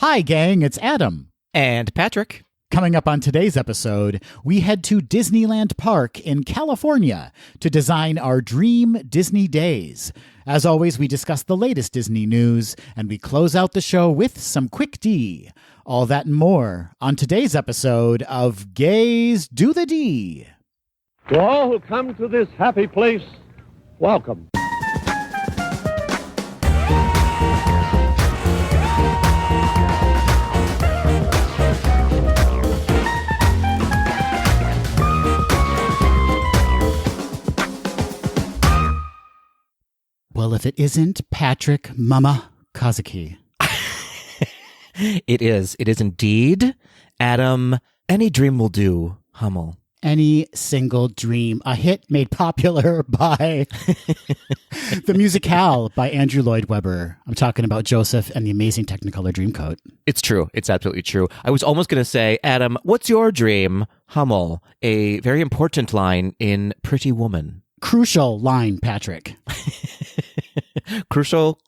Hi, gang, it's Adam. And Patrick. Coming up on today's episode, we head to Disneyland Park in California to design our dream Disney days. As always, we discuss the latest Disney news, and we close out the show with some Quick D. All that and more on today's episode of Gays Do the D. To all who come to this happy place, welcome. Well, if it isn't Patrick Mama Kazuki. It is indeed. Adam, any dream will do, Hummel. Any single dream. A hit made popular by the musicale by Andrew Lloyd Webber. I'm talking about Joseph and the Amazing Technicolor Dreamcoat. It's true. It's absolutely true. I was almost going to say, Adam, what's your dream, Hummel? A very important line in Pretty Woman. Crucial line, Patrick. Crucial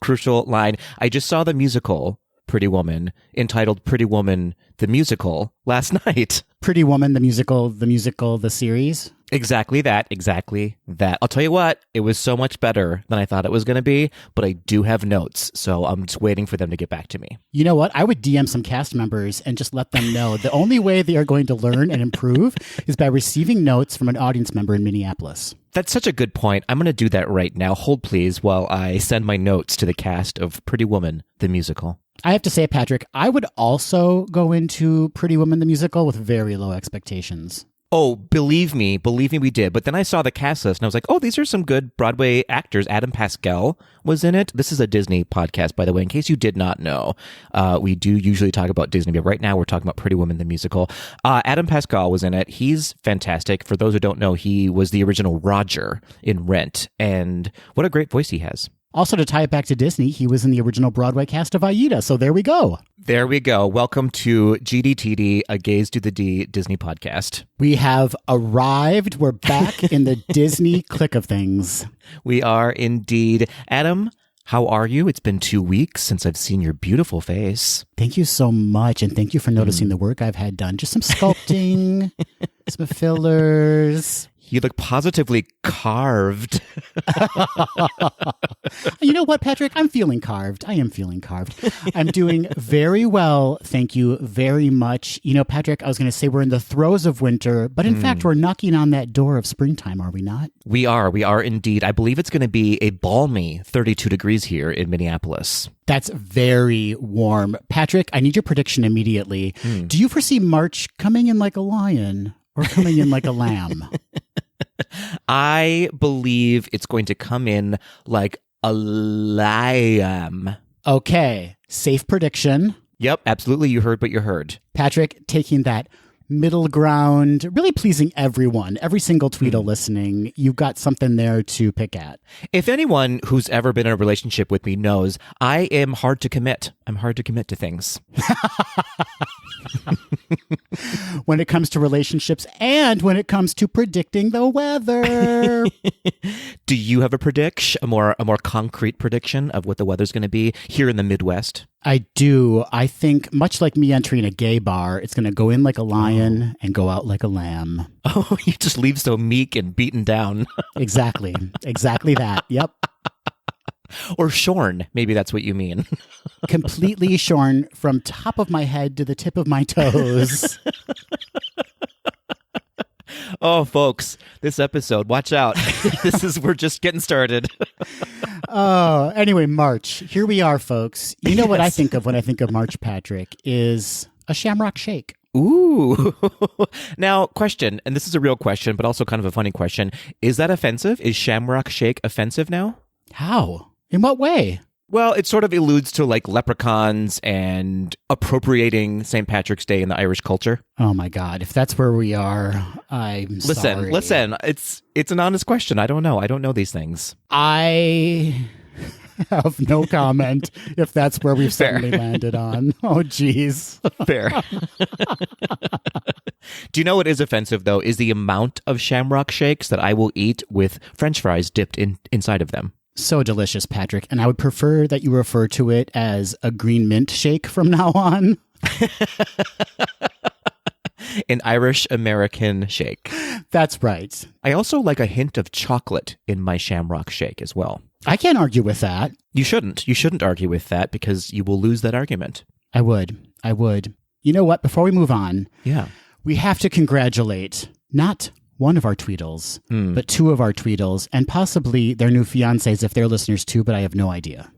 line. I just saw the musical Pretty Woman, entitled Pretty Woman, the Musical, last night. Pretty Woman, the musical, the series? Exactly that. I'll tell you what, it was so much better than I thought it was going to be, but I do have notes, so I'm just waiting for them to get back to me. You know what? I would DM some cast members and just let them know the only way they are going to learn and improve is by receiving notes from an audience member in Minneapolis. That's such a good point. I'm going to do that right now. Hold please while I send my notes to the cast of Pretty Woman, the Musical. I have to say, Patrick, I would also go into Pretty Woman, the Musical with very low expectations. Oh, believe me, we did. But then I saw the cast list and I was like, oh, these are some good Broadway actors. Adam Pascal was in it. This is a Disney podcast, by the way, in case you did not know. We do usually talk about Disney, but right now we're talking about Pretty Woman, the Musical. Adam Pascal was in it. He's fantastic. For those who don't know, he was the original Roger in Rent. And what a great voice he has. Also, to tie it back to Disney, he was in the original Broadway cast of Aida, so there we go. There we go. Welcome to GDTD, a Gays Do the D Disney podcast. We have arrived. We're back in the Disney click of things. We are indeed. Adam, how are you? It's been 2 weeks since I've seen your beautiful face. Thank you so much, and thank you for noticing the work I've had done. Just some sculpting, some fillers. You look positively carved. You know what, Patrick? I'm feeling carved. I am feeling carved. I'm doing very well. Thank you very much. You know, Patrick, I was going to say we're in the throes of winter, but in fact, we're knocking on that door of springtime, are we not? We are indeed. I believe it's going to be a balmy 32 degrees here in Minneapolis. That's very warm. Patrick, I need your prediction immediately. Do you foresee March coming in like a lion or coming in like a lamb? I believe it's going to come in like a lamb. Okay, safe prediction. Yep, absolutely. You heard what you heard. Patrick, taking that middle ground, really pleasing everyone, every single Tweedle listening. You've got something there to pick at. If anyone who's ever been in a relationship with me knows, I am hard to commit. I'm hard to commit to things. When it comes to relationships and when it comes to predicting the weather. Do you have a more concrete prediction of what the weather's going to be here in the Midwest? I do. I think much like me entering a gay bar, it's going to go in like a lion and go out like a lamb. Oh, you just leave so meek and beaten down. Exactly. Exactly that. Yep. Or shorn. Maybe that's what you mean. Completely shorn from top of my head to the tip of my toes. Oh, folks, this episode, watch out. We're just getting started. Oh, anyway, March. Here we are, folks. You know what I think of when I think of March, Patrick, is a shamrock shake. Ooh. Now, question, and this is a real question, but also kind of a funny question. Is that offensive? Is shamrock shake offensive now? How? In what way? Well, it sort of alludes to like leprechauns and appropriating St. Patrick's Day in the Irish culture. Oh my God. If that's where we are, I'm sorry. Listen. It's an honest question. I don't know. I don't know these things. I have no comment if that's where we've suddenly landed on. Oh, geez. Fair. Do you know what is offensive, though, is the amount of shamrock shakes that I will eat with French fries dipped inside of them. So delicious, Patrick. And I would prefer that you refer to it as a green mint shake from now on. An Irish American shake. That's right. I also like a hint of chocolate in my shamrock shake as well. I can't argue with that. You shouldn't. You shouldn't argue with that because you will lose that argument. I would. You know what? Before we move on, we have to congratulate not one of our Tweedles, but two of our Tweedles, and possibly their new fiancés if they're listeners too, but I have no idea.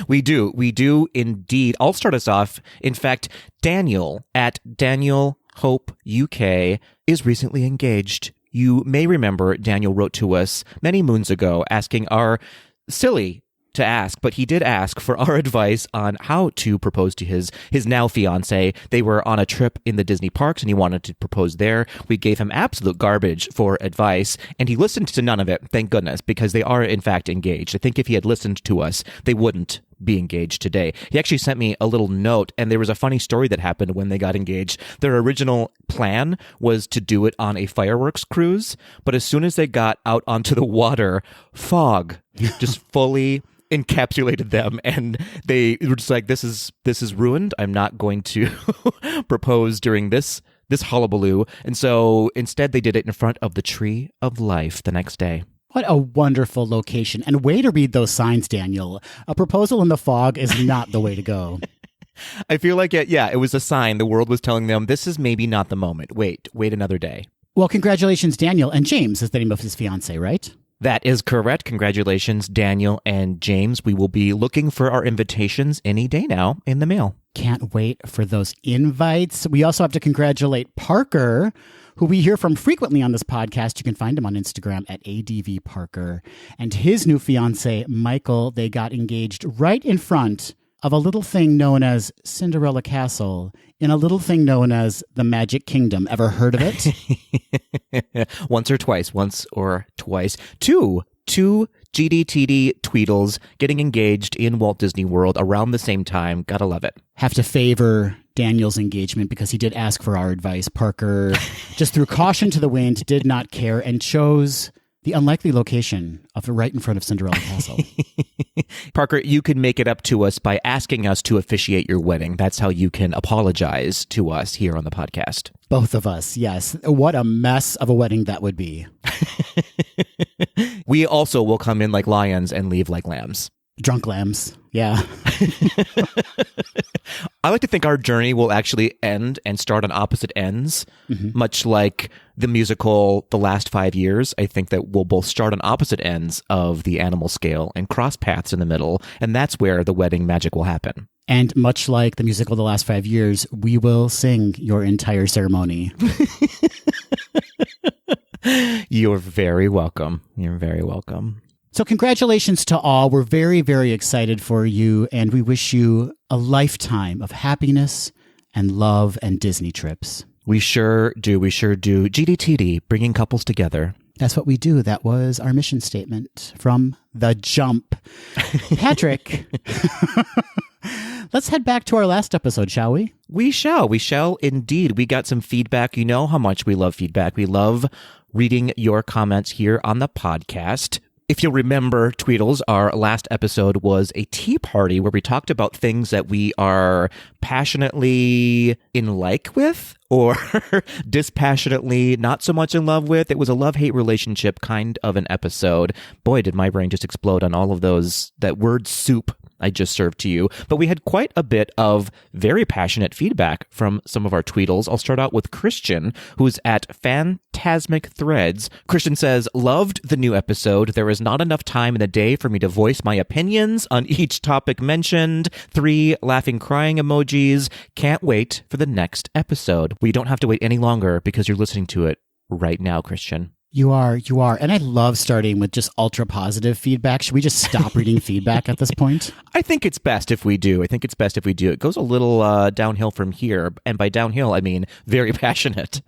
We do indeed. I'll start us off. In fact, Daniel at Daniel Hope UK is recently engaged. You may remember Daniel wrote to us many moons ago asking our silly to ask, but he did ask for our advice on how to propose to his now fiance. They were on a trip in the Disney parks and he wanted to propose there. We gave him absolute garbage for advice and he listened to none of it, thank goodness, because they are in fact engaged. I think if he had listened to us, they wouldn't be engaged today. He actually sent me a little note and there was a funny story that happened when they got engaged. Their original plan was to do it on a fireworks cruise, but as soon as they got out onto the water, fog just fully encapsulated them and they were just like, this is ruined. I'm not going to propose during this hullabaloo. And so instead they did it in front of the Tree of Life the next day. What a wonderful location. And way to read those signs, Daniel. A proposal in the fog is not the way to go. I feel like it was a sign. The world was telling them this is maybe not the moment. Wait another day. Well, congratulations, Daniel. And James is the name of his fiance, right? That is correct. Congratulations, Daniel and James. We will be looking for our invitations any day now in the mail. Can't wait for those invites. We also have to congratulate Parker, who we hear from frequently on this podcast. You can find him on Instagram at ADVParker. And his new fiance, Michael, they got engaged right in front of a little thing known as Cinderella Castle in a little thing known as the Magic Kingdom. Ever heard of it? Once or twice. Two GDTD Tweedles getting engaged in Walt Disney World around the same time. Gotta love it. Have to favor Daniel's engagement because he did ask for our advice. Parker just threw caution to the wind, did not care, and chose the unlikely location of right in front of Cinderella Castle. Parker, you can make it up to us by asking us to officiate your wedding. That's how you can apologize to us here on the podcast. Both of us, yes. What a mess of a wedding that would be. We also will come in like lions and leave like lambs. Drunk lambs, yeah. I like to think our journey will actually end and start on opposite ends, much like the musical The Last 5 Years. I think that we'll both start on opposite ends of the animal scale and cross paths in the middle, and that's where the wedding magic will happen. And much like the musical The Last 5 Years, we will sing your entire ceremony. You're very welcome. You're very welcome. So congratulations to all. We're very, very excited for you, and we wish you a lifetime of happiness and love and Disney trips. We sure do. GDTD, bringing couples together. That's what we do. That was our mission statement from the jump. Patrick, let's head back to our last episode, shall we? We shall indeed. We got some feedback. You know how much we love feedback. We love reading your comments here on the podcast. If you'll remember, Tweedles, our last episode was a tea party where we talked about things that we are passionately in like with or dispassionately not so much in love with. It was a love-hate relationship kind of an episode. Boy, did my brain just explode on all of those, that word soup I just served to you. But we had quite a bit of very passionate feedback from some of our Tweedles. I'll start out with Christian, who's at Phantasmic Threads. Christian says, loved the new episode. There is not enough time in the day for me to voice my opinions on each topic mentioned. 3 laughing crying emojis. Can't wait for the next episode. We don't have to wait any longer because you're listening to it right now, Christian. You are. And I love starting with just ultra positive feedback. Should we just stop reading feedback at this point? I think it's best if we do. It goes a little downhill from here. And by downhill, I mean very passionate.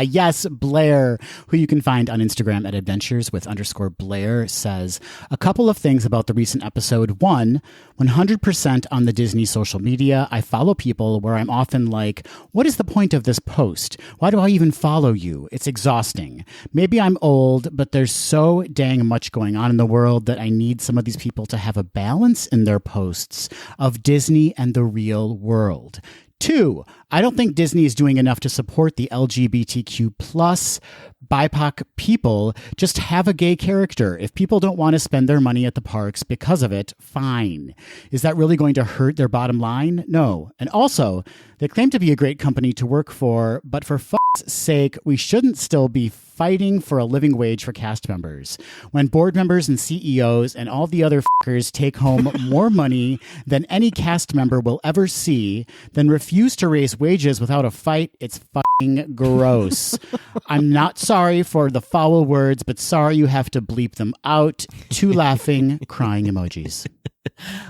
Yes, Blair, who you can find on Instagram at adventures_Blair, says a couple of things about the recent episode. 1, 100% on the Disney social media. I follow people where I'm often like, what is the point of this post? Why do I even follow you? It's exhausting. Maybe I'm old, but there's so dang much going on in the world that I need some of these people to have a balance in their posts of Disney and the real world. 2, I don't think Disney is doing enough to support the LGBTQ plus BIPOC people. Just have a gay character. If people don't want to spend their money at the parks because of it, fine. Is that really going to hurt their bottom line? No. And also, they claim to be a great company to work for, but for fuck's sake, we shouldn't still be fighting for a living wage for cast members. When board members and CEOs and all the other fuckers take home more money than any cast member will ever see, then refuse to raise wages without a fight, it's fucking gross. I'm not sorry for the foul words, but sorry you have to bleep them out. 2 laughing, crying emojis.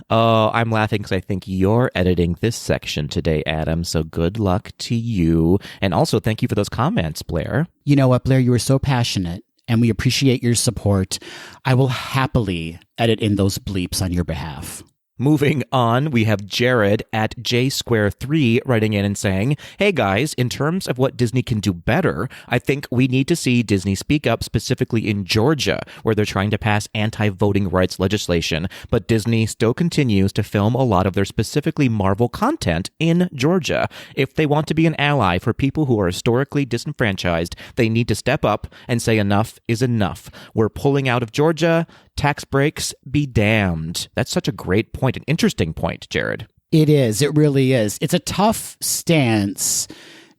Oh, I'm laughing because I think you're editing this section today, Adam. So good luck to you. And also thank you for those comments, Blair. You know what, Blair? You were so passionate, and we appreciate your support. I will happily edit in those bleeps on your behalf. Moving on, we have Jared at JSquare3 writing in and saying, hey guys, in terms of what Disney can do better, I think we need to see Disney speak up specifically in Georgia, where they're trying to pass anti-voting rights legislation, but Disney still continues to film a lot of their specifically Marvel content in Georgia. If they want to be an ally for people who are historically disenfranchised, they need to step up and say enough is enough. We're pulling out of Georgia. Tax breaks be damned. That's such a great point, an interesting point, Jared. It is. It really is. It's a tough stance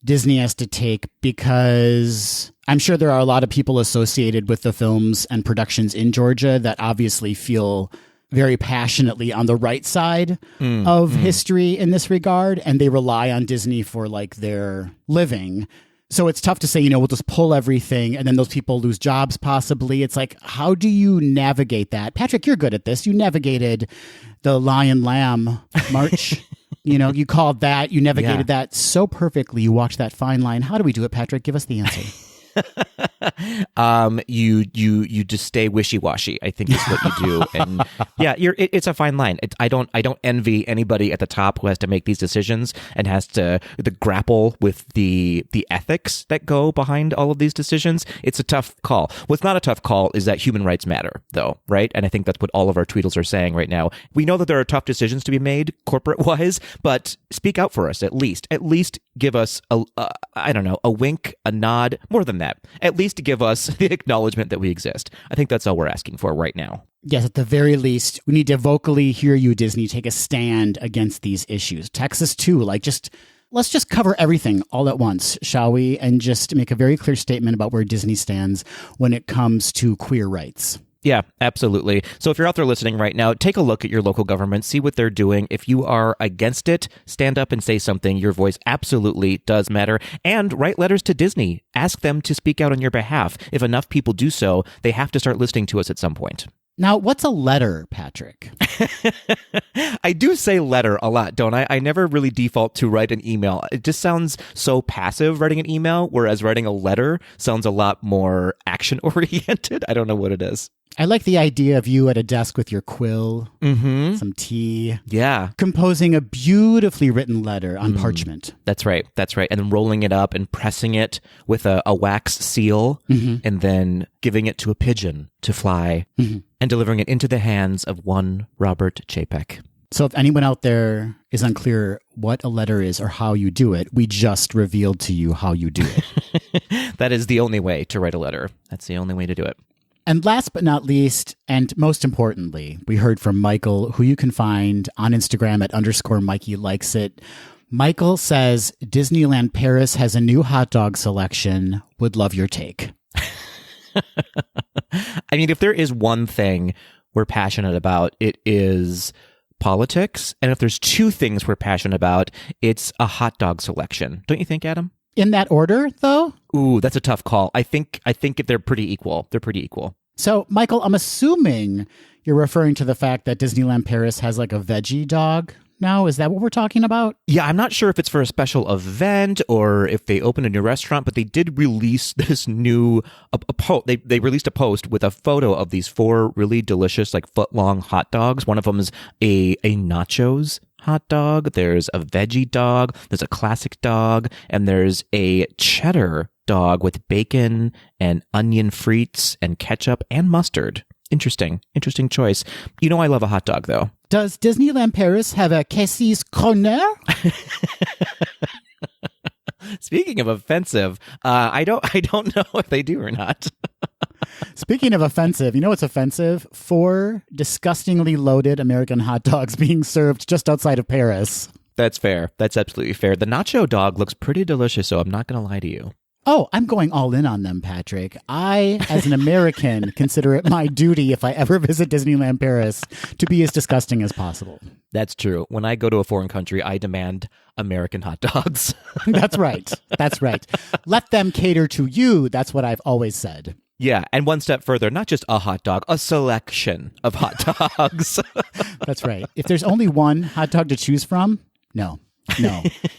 Disney has to take because I'm sure there are a lot of people associated with the films and productions in Georgia that obviously feel very passionately on the right side of history in this regard, and they rely on Disney for like their living. So it's tough to say, we'll just pull everything and then those people lose jobs possibly. It's like, how do you navigate that? Patrick, you're good at this. You navigated the Lion Lamb March. You called that. You navigated that so perfectly. You walked that fine line. How do we do it, Patrick? Give us the answer. You just stay wishy-washy, I think is what you do. And yeah, it's a fine line. I don't envy anybody at the top who has to make these decisions and has to grapple with the ethics that go behind all of these decisions. It's a tough call. What's not a tough call is that human rights matter, though, right? And I think that's what all of our tweeters are saying right now. We know that there are tough decisions to be made corporate-wise, but speak out for us at least. At least give us a wink, a nod, more than that. At least to give us the acknowledgement that we exist. I think that's all we're asking for right now. Yes, at the very least, we need to vocally hear you, Disney, take a stand against these issues. Texas, too. Let's just cover everything all at once, shall we? And just make a very clear statement about where Disney stands when it comes to queer rights. Yeah, absolutely. So if you're out there listening right now, take a look at your local government, see what they're doing. If you are against it, stand up and say something. Your voice absolutely does matter. And write letters to Disney. Ask them to speak out on your behalf. If enough people do so, they have to start listening to us at some point. Now, what's a letter, Patrick? I do say letter a lot, don't I? I never really default to write an email. It just sounds so passive, writing an email, whereas writing a letter sounds a lot more action-oriented. I don't know what it is. I like the idea of you at a desk with your quill, some tea. Yeah. Composing a beautifully written letter on parchment. That's right. And then rolling it up and pressing it with a wax seal and then giving it to a pigeon to fly and delivering it into the hands of one Robert Chapek. So if anyone out there is unclear what a letter is or how you do it, we just revealed to you how you do it. That is the only way to write a letter. That's the only way to do it. And last but not least, and most importantly, we heard from Michael, who you can find on Instagram at _Mikey Likes It. Michael says, Disneyland Paris has a new hot dog selection. Would love your take. I mean, if there is one thing we're passionate about, it is politics. And if there's two things we're passionate about, it's a hot dog selection. Don't you think, Adam? In that order, though? Ooh, that's a tough call. I think they're pretty equal. They're pretty equal. So, Michael, I'm assuming you're referring to the fact that Disneyland Paris has like a veggie dog now. Is that what we're talking about? Yeah, I'm not sure if it's for a special event or if they open a new restaurant, but they did release this new they released a post with a photo of these 4 really delicious, like foot-long hot dogs. One of them is a nachos hot dog. There's a veggie dog. There's a classic dog, and there's a cheddar dog with bacon and onion frites and ketchup and mustard. Interesting choice. You know I love a hot dog, though. Does Disneyland Paris have a cassis corner? Speaking of offensive, I don't know if they do or not. Speaking of offensive, you know what's offensive? 4 disgustingly loaded American hot dogs being served just outside of Paris. That's fair. That's absolutely fair. The nacho dog looks pretty delicious, so I'm not going to lie to you. Oh, I'm going all in on them, Patrick. I, as an American, consider it my duty if I ever visit Disneyland Paris to be as disgusting as possible. That's true. When I go to a foreign country, I demand American hot dogs. That's right. That's right. Let them cater to you. That's what I've always said. Yeah, and one step further, not just a hot dog, a selection of hot dogs. That's right. If there's only one hot dog to choose from, no.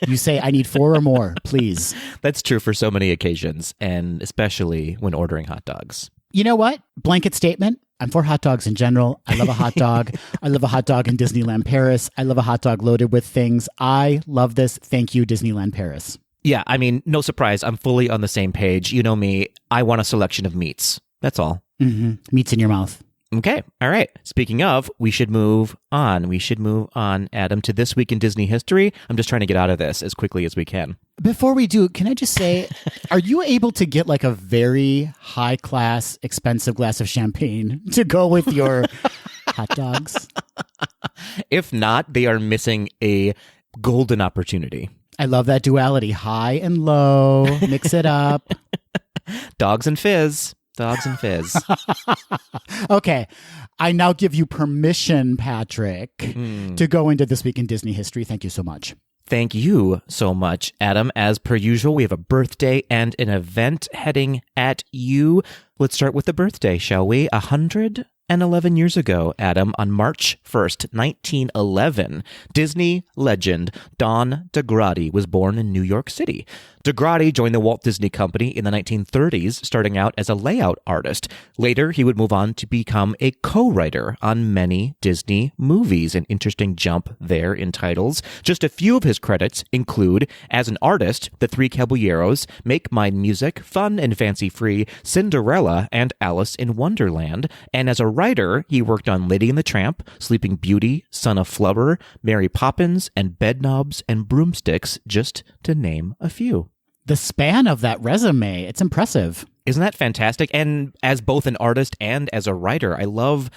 You say, I need 4 or more, please. That's true for so many occasions, and especially when ordering hot dogs. You know what? Blanket statement. I'm for hot dogs in general. I love a hot dog. I love a hot dog in Disneyland Paris. I love a hot dog loaded with things. I love this. Thank you, Disneyland Paris. Yeah, I mean, no surprise. I'm fully on the same page. You know me. I want a selection of meats. That's all. Mm-hmm. Meats in your mouth. Okay. All right. Speaking of, we should move on. Adam, to This Week in Disney History. I'm just trying to get out of this as quickly as we can. Before we do, can I just say, are you able to get like a very high-class, expensive glass of champagne to go with your hot dogs? If not, they are missing a golden opportunity. I love that duality. High and low. Mix it up. Dogs and fizz. Okay. I now give you permission, Patrick, to go into This Week in Disney History. Thank you so much. Thank you so much, Adam. As per usual, we have a birthday and an event heading at you. Let's start with the birthday, shall we? 111 years ago, Adam, on March 1st, 1911, Disney legend Don DeGrady was born in New York City. DeGrady joined the Walt Disney Company in the 1930s, starting out as a layout artist. Later, he would move on to become a co-writer on many Disney movies, an interesting jump there in titles. Just a few of his credits include, as an artist, The Three Caballeros, Make Mine Music, Fun and Fancy Free, Cinderella, and Alice in Wonderland. And as a writer, he worked on Lady and the Tramp, Sleeping Beauty, Son of Flubber, Mary Poppins, and Bedknobs and Broomsticks, just to name a few. The span of that resume, it's impressive. Isn't that fantastic? And as both an artist and as a writer, I love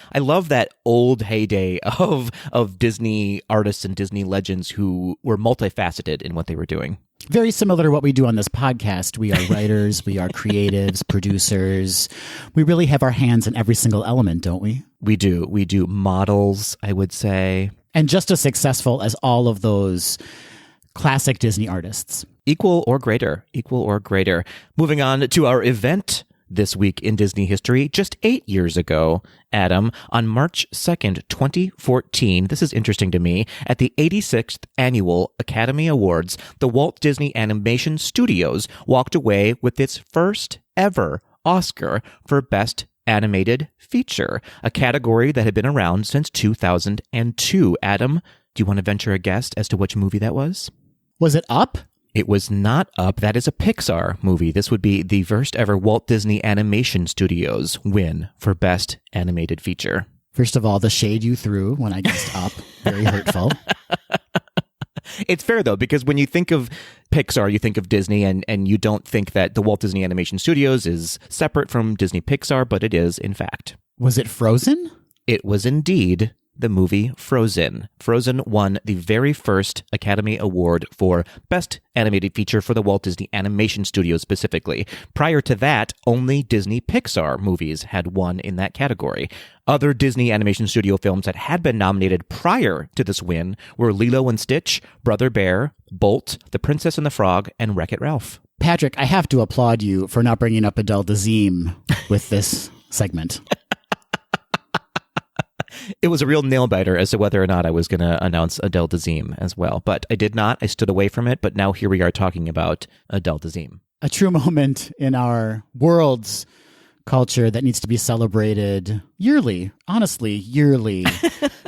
that old heyday of Disney artists and Disney legends who were multifaceted in what they were doing. Very similar to what we do on this podcast. We are writers, we are creatives, producers. We really have our hands in every single element, don't we? We do. We do models, I would say. And just as successful as all of those classic Disney artists. Equal or greater. Moving on to our event this week in Disney history. Just 8 years ago, Adam, on March 2nd, 2014, this is interesting to me, at the 86th Annual Academy Awards, the Walt Disney Animation Studios walked away with its first ever Oscar for Best Animated Feature, a category that had been around since 2002. Adam, do you want to venture a guess as to which movie that was? Was it Up? It was not Up. That is a Pixar movie. This would be the first ever Walt Disney Animation Studios win for Best Animated Feature. First of all, the shade you threw when I guessed Up, very hurtful. It's fair, though, because when you think of Pixar, you think of Disney, and you don't think that the Walt Disney Animation Studios is separate from Disney Pixar, but it is, in fact. Was it Frozen? It was indeed the movie Frozen. Frozen won the very first Academy Award for Best Animated Feature for the Walt Disney Animation Studios specifically. Prior to that, only Disney Pixar movies had won in that category. Other Disney Animation Studio films that had been nominated prior to this win were Lilo and Stitch, Brother Bear, Bolt, The Princess and the Frog, and Wreck-It Ralph. Patrick, I have to applaud you for not bringing up Adele Dazeem with this segment. It was a real nail-biter as to whether or not I was going to announce Adele Dazeem as well. But I did not. I stood away from it. But now here we are talking about Adele Dazeem. A true moment in our world's culture that needs to be celebrated yearly, honestly, yearly,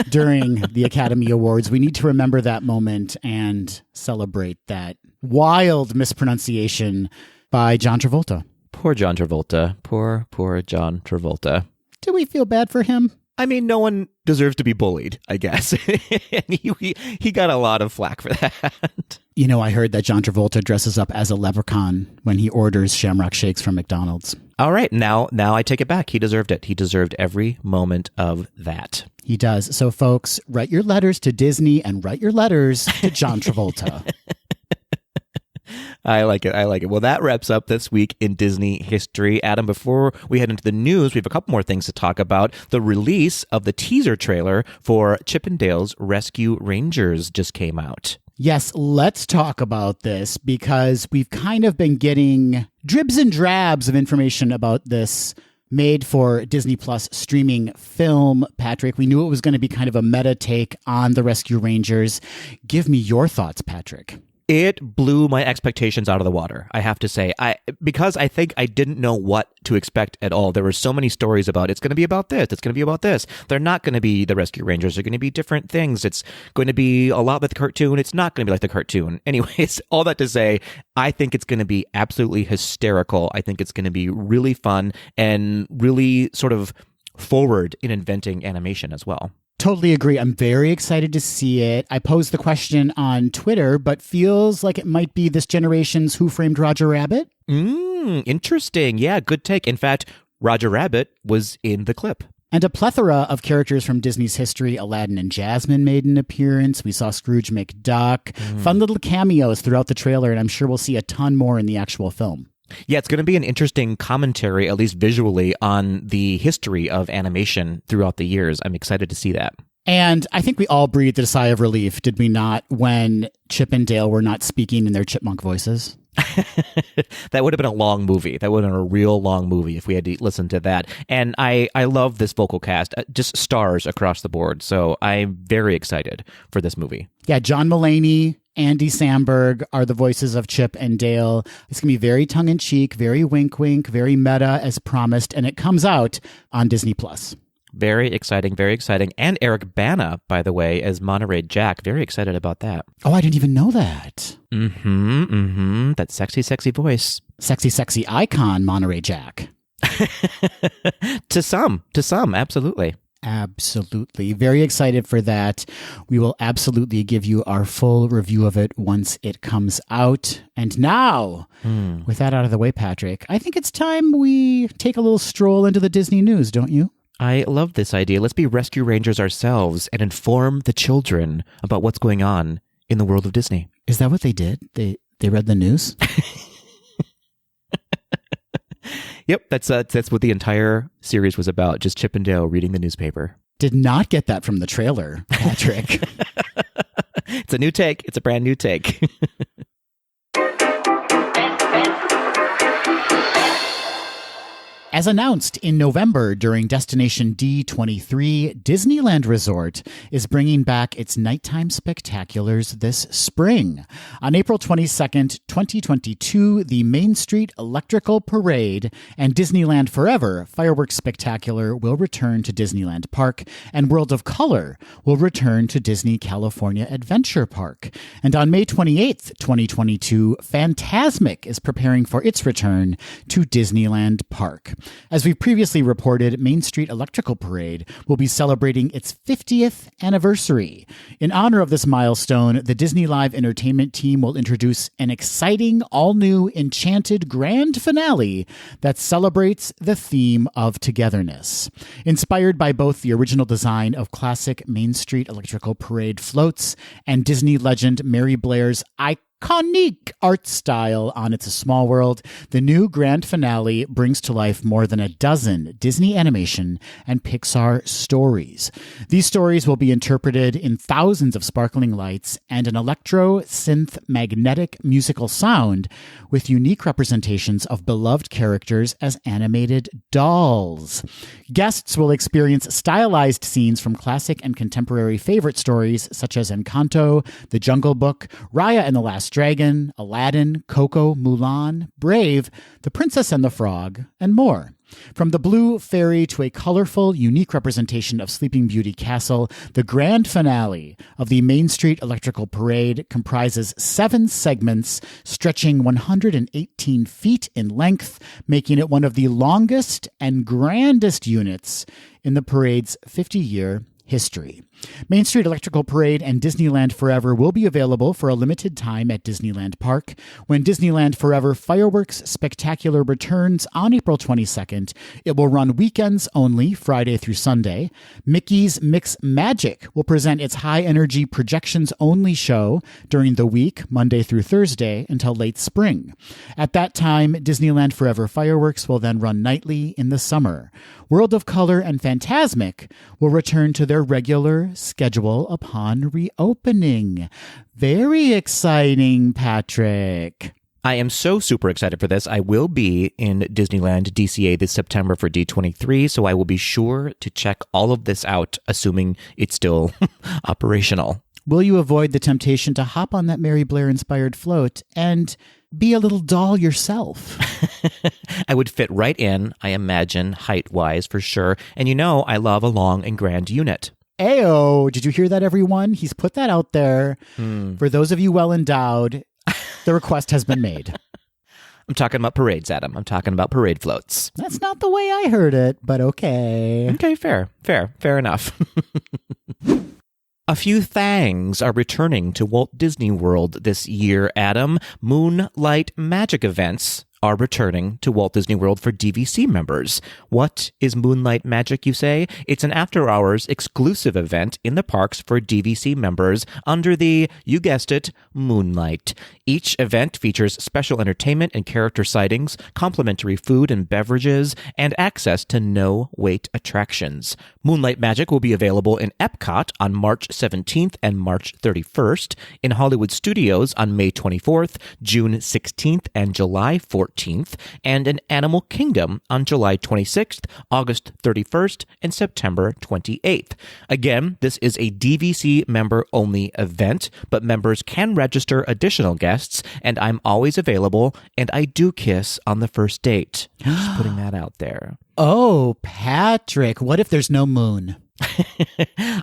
during the Academy Awards. We need to remember that moment and celebrate that wild mispronunciation by John Travolta. Poor John Travolta. Poor John Travolta. Do we feel bad for him? I mean, no one deserves to be bullied, I guess. And he got a lot of flack for that. You know, I heard that John Travolta dresses up as a leprechaun when he orders Shamrock Shakes from McDonald's. All right, now I take it back. He deserved it. He deserved every moment of that. He does. So, folks, write your letters to Disney and write your letters to John Travolta. I like it. Well, that wraps up this week in Disney history. Adam, before we head into the news, we have a couple more things to talk about. The release of the teaser trailer for Chip 'n Dale's Rescue Rangers just came out. Yes, let's talk about this because we've kind of been getting dribs and drabs of information about this made for Disney Plus streaming film. Patrick, we knew it was going to be kind of a meta take on the Rescue Rangers. Give me your thoughts, Patrick. It blew my expectations out of the water, I have to say. Because I think I didn't know what to expect at all. There were so many stories about it's going to be about this, it's going to be about this. They're not going to be the Rescue Rangers. They're going to be different things. It's going to be a lot like the cartoon. It's not going to be like the cartoon. Anyways, all that to say, I think it's going to be absolutely hysterical. I think it's going to be really fun and really sort of forward in inventing animation as well. Totally agree. I'm very excited to see it. I posed the question on Twitter, but feels like it might be this generation's Who Framed Roger Rabbit? Interesting. Yeah, good take. In fact, Roger Rabbit was in the clip. And a plethora of characters from Disney's history. Aladdin and Jasmine made an appearance. We saw Scrooge McDuck. Fun little cameos throughout the trailer, and I'm sure we'll see a ton more in the actual film. Yeah, it's going to be an interesting commentary, at least visually, on the history of animation throughout the years. I'm excited to see that. And I think we all breathed a sigh of relief, did we not, when Chip and Dale were not speaking in their chipmunk voices? That would have been a long movie. That would have been a real long movie if we had to listen to that. And I love this vocal cast, just stars across the board. So I'm very excited for this movie. Yeah, John Mulaney, Andy Samberg are the voices of Chip and Dale. It's going to be very tongue-in-cheek, very wink-wink, very meta as promised, and it comes out on Disney+. Very exciting, very exciting. And Eric Bana, by the way, as Monterey Jack. Very excited about that. Oh, I didn't even know that. That sexy, sexy voice. Sexy, sexy icon, Monterey Jack. To some, absolutely. Absolutely. Very excited for that. We will absolutely give you our full review of it once it comes out. And now, with that out of the way, Patrick, I think it's time we take a little stroll into the Disney news, don't you? I love this idea. Let's be Rescue Rangers ourselves and inform the children about what's going on in the world of Disney. Is that what they did? They read the news? Yep, that's what the entire series was about, just Chip and Dale reading the newspaper. Did not get that from the trailer, Patrick. It's a new take. It's a brand new take. As announced in November during Destination D23, Disneyland Resort is bringing back its nighttime spectaculars this spring. On April 22nd, 2022, the Main Street Electrical Parade and Disneyland Forever Fireworks Spectacular will return to Disneyland Park, and World of Color will return to Disney California Adventure Park. And on May 28th, 2022, Fantasmic is preparing for its return to Disneyland Park. As we previously reported, Main Street Electrical Parade will be celebrating its 50th anniversary. In honor of this milestone, the Disney Live Entertainment team will introduce an exciting, all-new Enchanted grand finale that celebrates the theme of togetherness. Inspired by both the original design of classic Main Street Electrical Parade floats and Disney legend Mary Blair's iconic art style on It's a Small World, the new grand finale brings to life more than a dozen Disney animation and Pixar stories. These stories will be interpreted in thousands of sparkling lights and an electro-synth magnetic musical sound with unique representations of beloved characters as animated dolls. Guests will experience stylized scenes from classic and contemporary favorite stories such as Encanto, The Jungle Book, Raya and the Last Last Dragon, Aladdin, Coco, Mulan, Brave, The Princess and the Frog, and more. From the Blue Fairy to a colorful, unique representation of Sleeping Beauty Castle, the grand finale of the Main Street Electrical Parade comprises 7 segments stretching 118 feet in length, making it one of the longest and grandest units in the parade's 50-year history. Main Street Electrical Parade and Disneyland Forever will be available for a limited time at Disneyland Park. When Disneyland Forever Fireworks Spectacular returns on April 22nd, it will run weekends only, Friday through Sunday. Mickey's Mix Magic will present its high-energy projections-only show during the week, Monday through Thursday, until late spring. At that time, Disneyland Forever Fireworks will then run nightly in the summer. World of Color and Fantasmic will return to their regular schedule upon reopening. Very exciting, Patrick. I am so super excited for this. I will be in Disneyland DCA this September for D23, so I will be sure to check all of this out, assuming it's still operational. Will you avoid the temptation to hop on that Mary Blair-inspired float and be a little doll yourself? I would fit right in, I imagine, height-wise for sure. And I love a long and grand unit. Ayo, did you hear that, everyone? He's put that out there. For those of you well-endowed, the request has been made. I'm talking about parades, Adam. I'm talking about parade floats. That's not the way I heard it, but okay. Okay, fair enough. A few things are returning to Walt Disney World this year, Adam. Moonlight Magic events are returning to Walt Disney World for DVC members. What is Moonlight Magic, you say? It's an after-hours exclusive event in the parks for DVC members under the, you guessed it, Moonlight. Each event features special entertainment and character sightings, complimentary food and beverages, and access to no-wait attractions. Moonlight Magic will be available in Epcot on March 17th and March 31st, in Hollywood Studios on May 24th, June 16th, and July 14th, and in Animal Kingdom on July 26th, August 31st, and September 28th. Again, this is a DVC member-only event, but members can register additional guests, and I'm always available, and I do kiss on the first date. Just putting that out there. Oh, Patrick, what if there's no moon?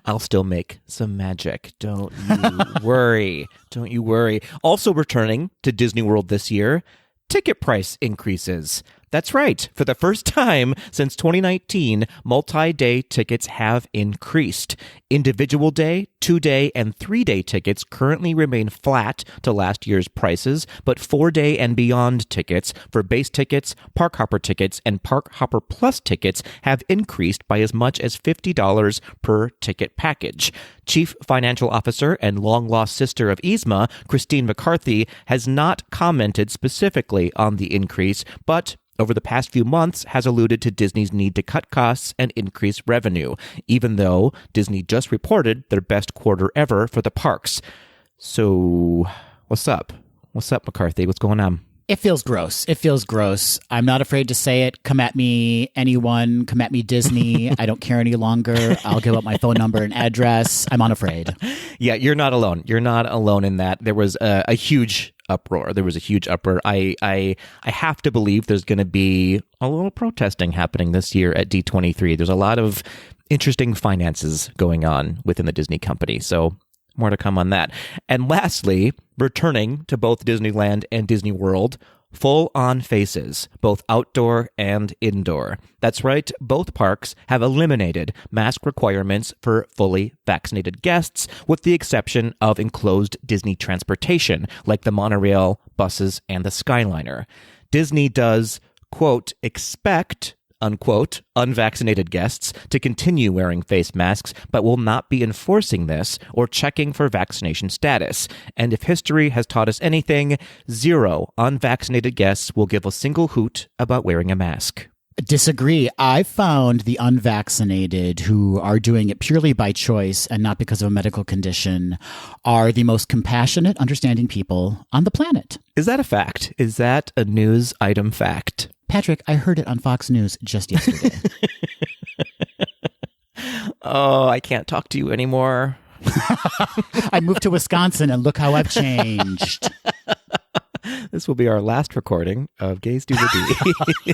I'll still make some magic. Don't you worry. Don't you worry. Also returning to Disney World this year, ticket price increases. That's right. For the first time since 2019, multi-day tickets have increased. Individual day, 2-day, and 3-day tickets currently remain flat to last year's prices, but 4-day and beyond tickets for base tickets, Park Hopper tickets, and Park Hopper Plus tickets have increased by as much as $50 per ticket package. Chief Financial Officer and long-lost sister of Yzma, Christine McCarthy, has not commented specifically on the increase, but over the past few months has alluded to Disney's need to cut costs and increase revenue, even though Disney just reported their best quarter ever for the parks. So, what's up? What's up, McCarthy? What's going on? It feels gross. It feels gross. I'm not afraid to say it. Come at me, anyone. Come at me, Disney. I don't care any longer. I'll give up my phone number and address. I'm unafraid. Yeah, you're not alone. You're not alone in that. There was a huge uproar. There was a huge uproar. I have to believe there's going to be a little protesting happening this year at D23. There's a lot of interesting finances going on within the Disney company. So more to come on that. And lastly, returning to both Disneyland and Disney World, full-on faces, both outdoor and indoor. That's right, both parks have eliminated mask requirements for fully vaccinated guests, with the exception of enclosed Disney transportation, like the monorail, buses, and the Skyliner. Disney does, quote, expect, unquote, unvaccinated guests to continue wearing face masks, but will not be enforcing this or checking for vaccination status. And if history has taught us anything, 0 unvaccinated guests will give a single hoot about wearing a mask. Disagree. I found the unvaccinated who are doing it purely by choice and not because of a medical condition are the most compassionate, understanding people on the planet. Is that a fact? Is that a news item fact? Patrick, I heard it on Fox News just yesterday. Oh, I can't talk to you anymore. I moved to Wisconsin and look how I've changed. this will be our last recording of Gays Do the D.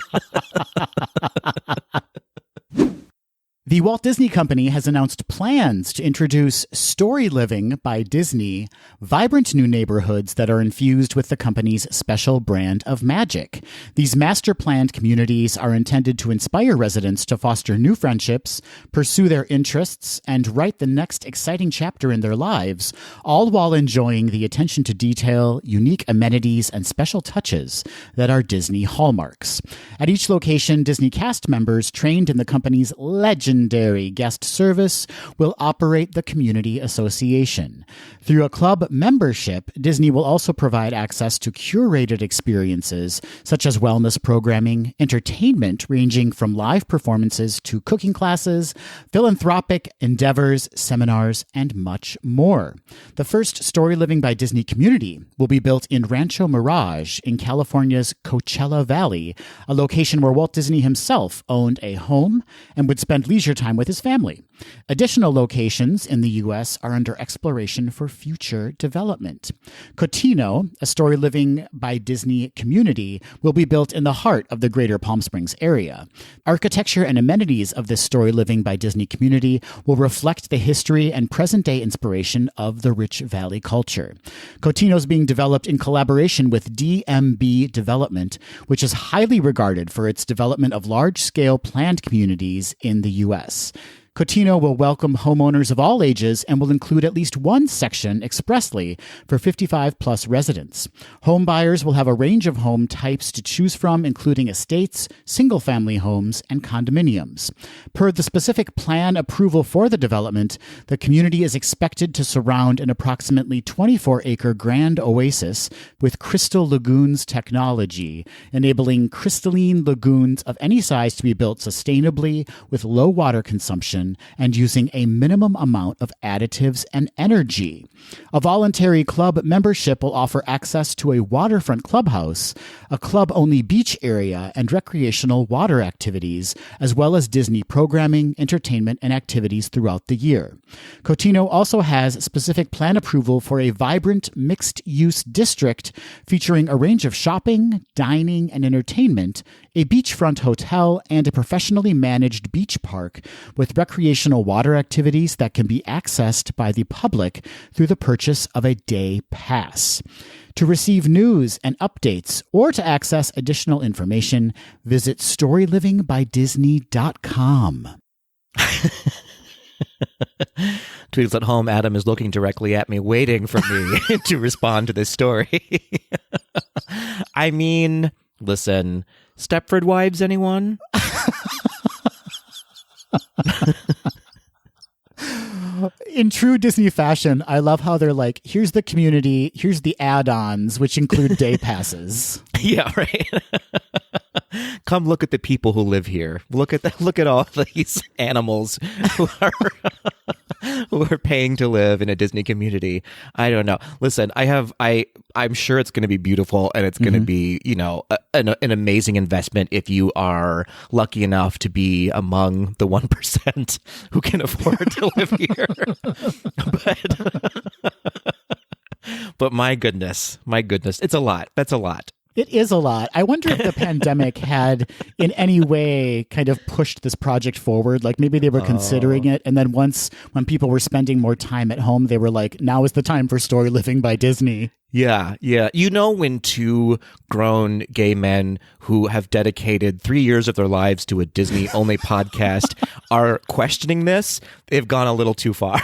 The Walt Disney Company has announced plans to introduce Story Living by Disney, vibrant new neighborhoods that are infused with the company's special brand of magic. These master-planned communities are intended to inspire residents to foster new friendships, pursue their interests, and write the next exciting chapter in their lives, all while enjoying the attention to detail, unique amenities, and special touches that are Disney hallmarks. At each location, Disney cast members trained in the company's legendary guest service will operate the community association. Through a club membership, Disney will also provide access to curated experiences such as wellness programming, entertainment ranging from live performances to cooking classes, philanthropic endeavors, seminars, and much more. The first Story Living by Disney community will be built in Rancho Mirage in California's Coachella Valley, a location where Walt Disney himself owned a home and would spend leisure time with his family. Additional locations in the U.S. are under exploration for future development. Cotino, a Story Living by Disney community, will be built in the heart of the greater Palm Springs area. Architecture and amenities of this Story Living by Disney community will reflect the history and present-day inspiration of the rich valley culture. Cotino is being developed in collaboration with DMB Development, which is highly regarded for its development of large-scale planned communities in the U.S. Cotino will welcome homeowners of all ages and will include at least one section expressly for 55-plus residents. Home buyers will have a range of home types to choose from, including estates, single-family homes, and condominiums. Per the specific plan approval for the development, the community is expected to surround an approximately 24-acre grand oasis with crystal lagoons technology, enabling crystalline lagoons of any size to be built sustainably with low water consumption and using a minimum amount of additives and energy. A voluntary club membership will offer access to a waterfront clubhouse, a club-only beach area, and recreational water activities, as well as Disney programming, entertainment, and activities throughout the year. Cotino also has specific plan approval for a vibrant mixed-use district featuring a range of shopping, dining, and entertainment, a beachfront hotel, and a professionally managed beach park with recreational water activities that can be accessed by the public through the purchase of a day pass. To receive news and updates or to access additional information, visit StoryLivingByDisney.com. Tweets at home, Adam is looking directly at me, waiting for me to respond to this story. I mean, listen, Stepford Wives, anyone? In true Disney fashion, I love how they're like, here's the community, here's the add-ons, which include day passes. Yeah, right. Come look at the people who live here. Look at all these animals who are paying to live in a Disney community. I don't know. Listen, I'm sure it's going to be beautiful, and it's going to be, an amazing investment if you are lucky enough to be among the 1% who can afford to live here. But my goodness, it's a lot. That's a lot. It is a lot. I wonder if the pandemic had in any way kind of pushed this project forward. Like maybe they were considering it. And then when people were spending more time at home, they were like, now is the time for Story Living by Disney. Yeah. You know, when two grown gay men who have dedicated 3 years of their lives to a Disney-only podcast are questioning this, they've gone a little too far.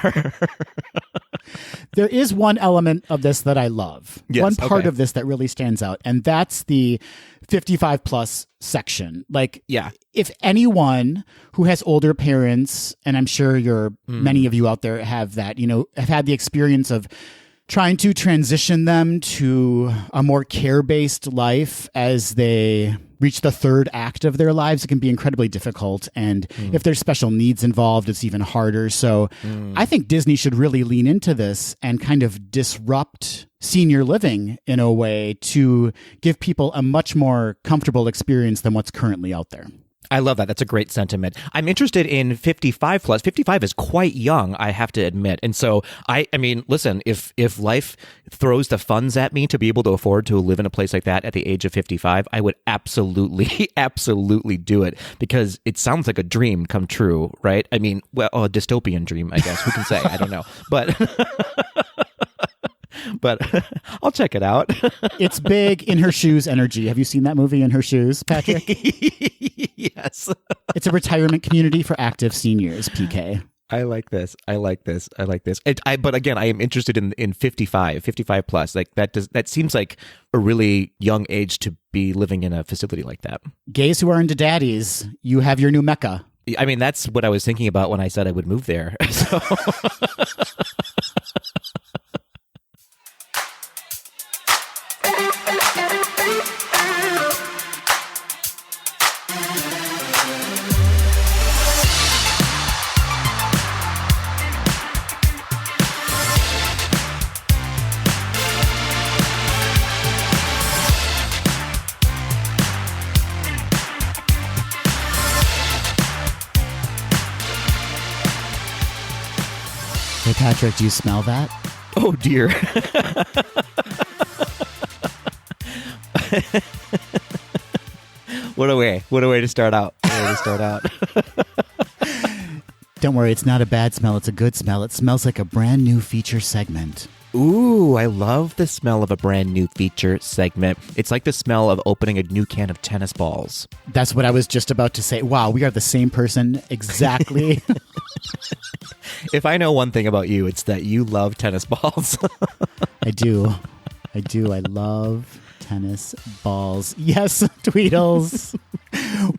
There is one element of this that I love. Yes, one part of this that really stands out, and that's the 55 plus section. Like, yeah. If anyone who has older parents, and I'm sure many of you out there have that, have had the experience of trying to transition them to a more care-based life as they reach the third act of their lives, it can be incredibly difficult. And if there's special needs involved, it's even harder. So I think Disney should really lean into this and kind of disrupt senior living in a way to give people a much more comfortable experience than what's currently out there. I love that. That's a great sentiment. I'm interested in 55 plus. 55 is quite young, I have to admit. And so I mean, listen, if life throws the funds at me to be able to afford to live in a place like that at the age of 55, I would absolutely, absolutely do it, because it sounds like a dream come true, right? I mean, well, a dystopian dream, I guess we can say. I don't know. But I'll check it out. It's big In Her Shoes energy. Have you seen that movie In Her Shoes, Patrick? Yes. It's a retirement community for active seniors, PK. I like this. But again, I am interested in 55 plus. Like that seems like a really young age to be living in a facility like that. Gays who are into daddies, you have your new Mecca. I mean, that's what I was thinking about when I said I would move there. So. Hey, Patrick, do you smell that? Oh, dear. What a way to start out. Don't worry, it's not a bad smell. It's a good smell. It smells like a brand new feature segment. Ooh, I love the smell of a brand new feature segment. It's like the smell of opening a new can of tennis balls. That's what I was just about to say. Wow, we are the same person exactly. If I know one thing about you, it's that you love tennis balls. I do. I love tennis balls. Yes, Tweedles.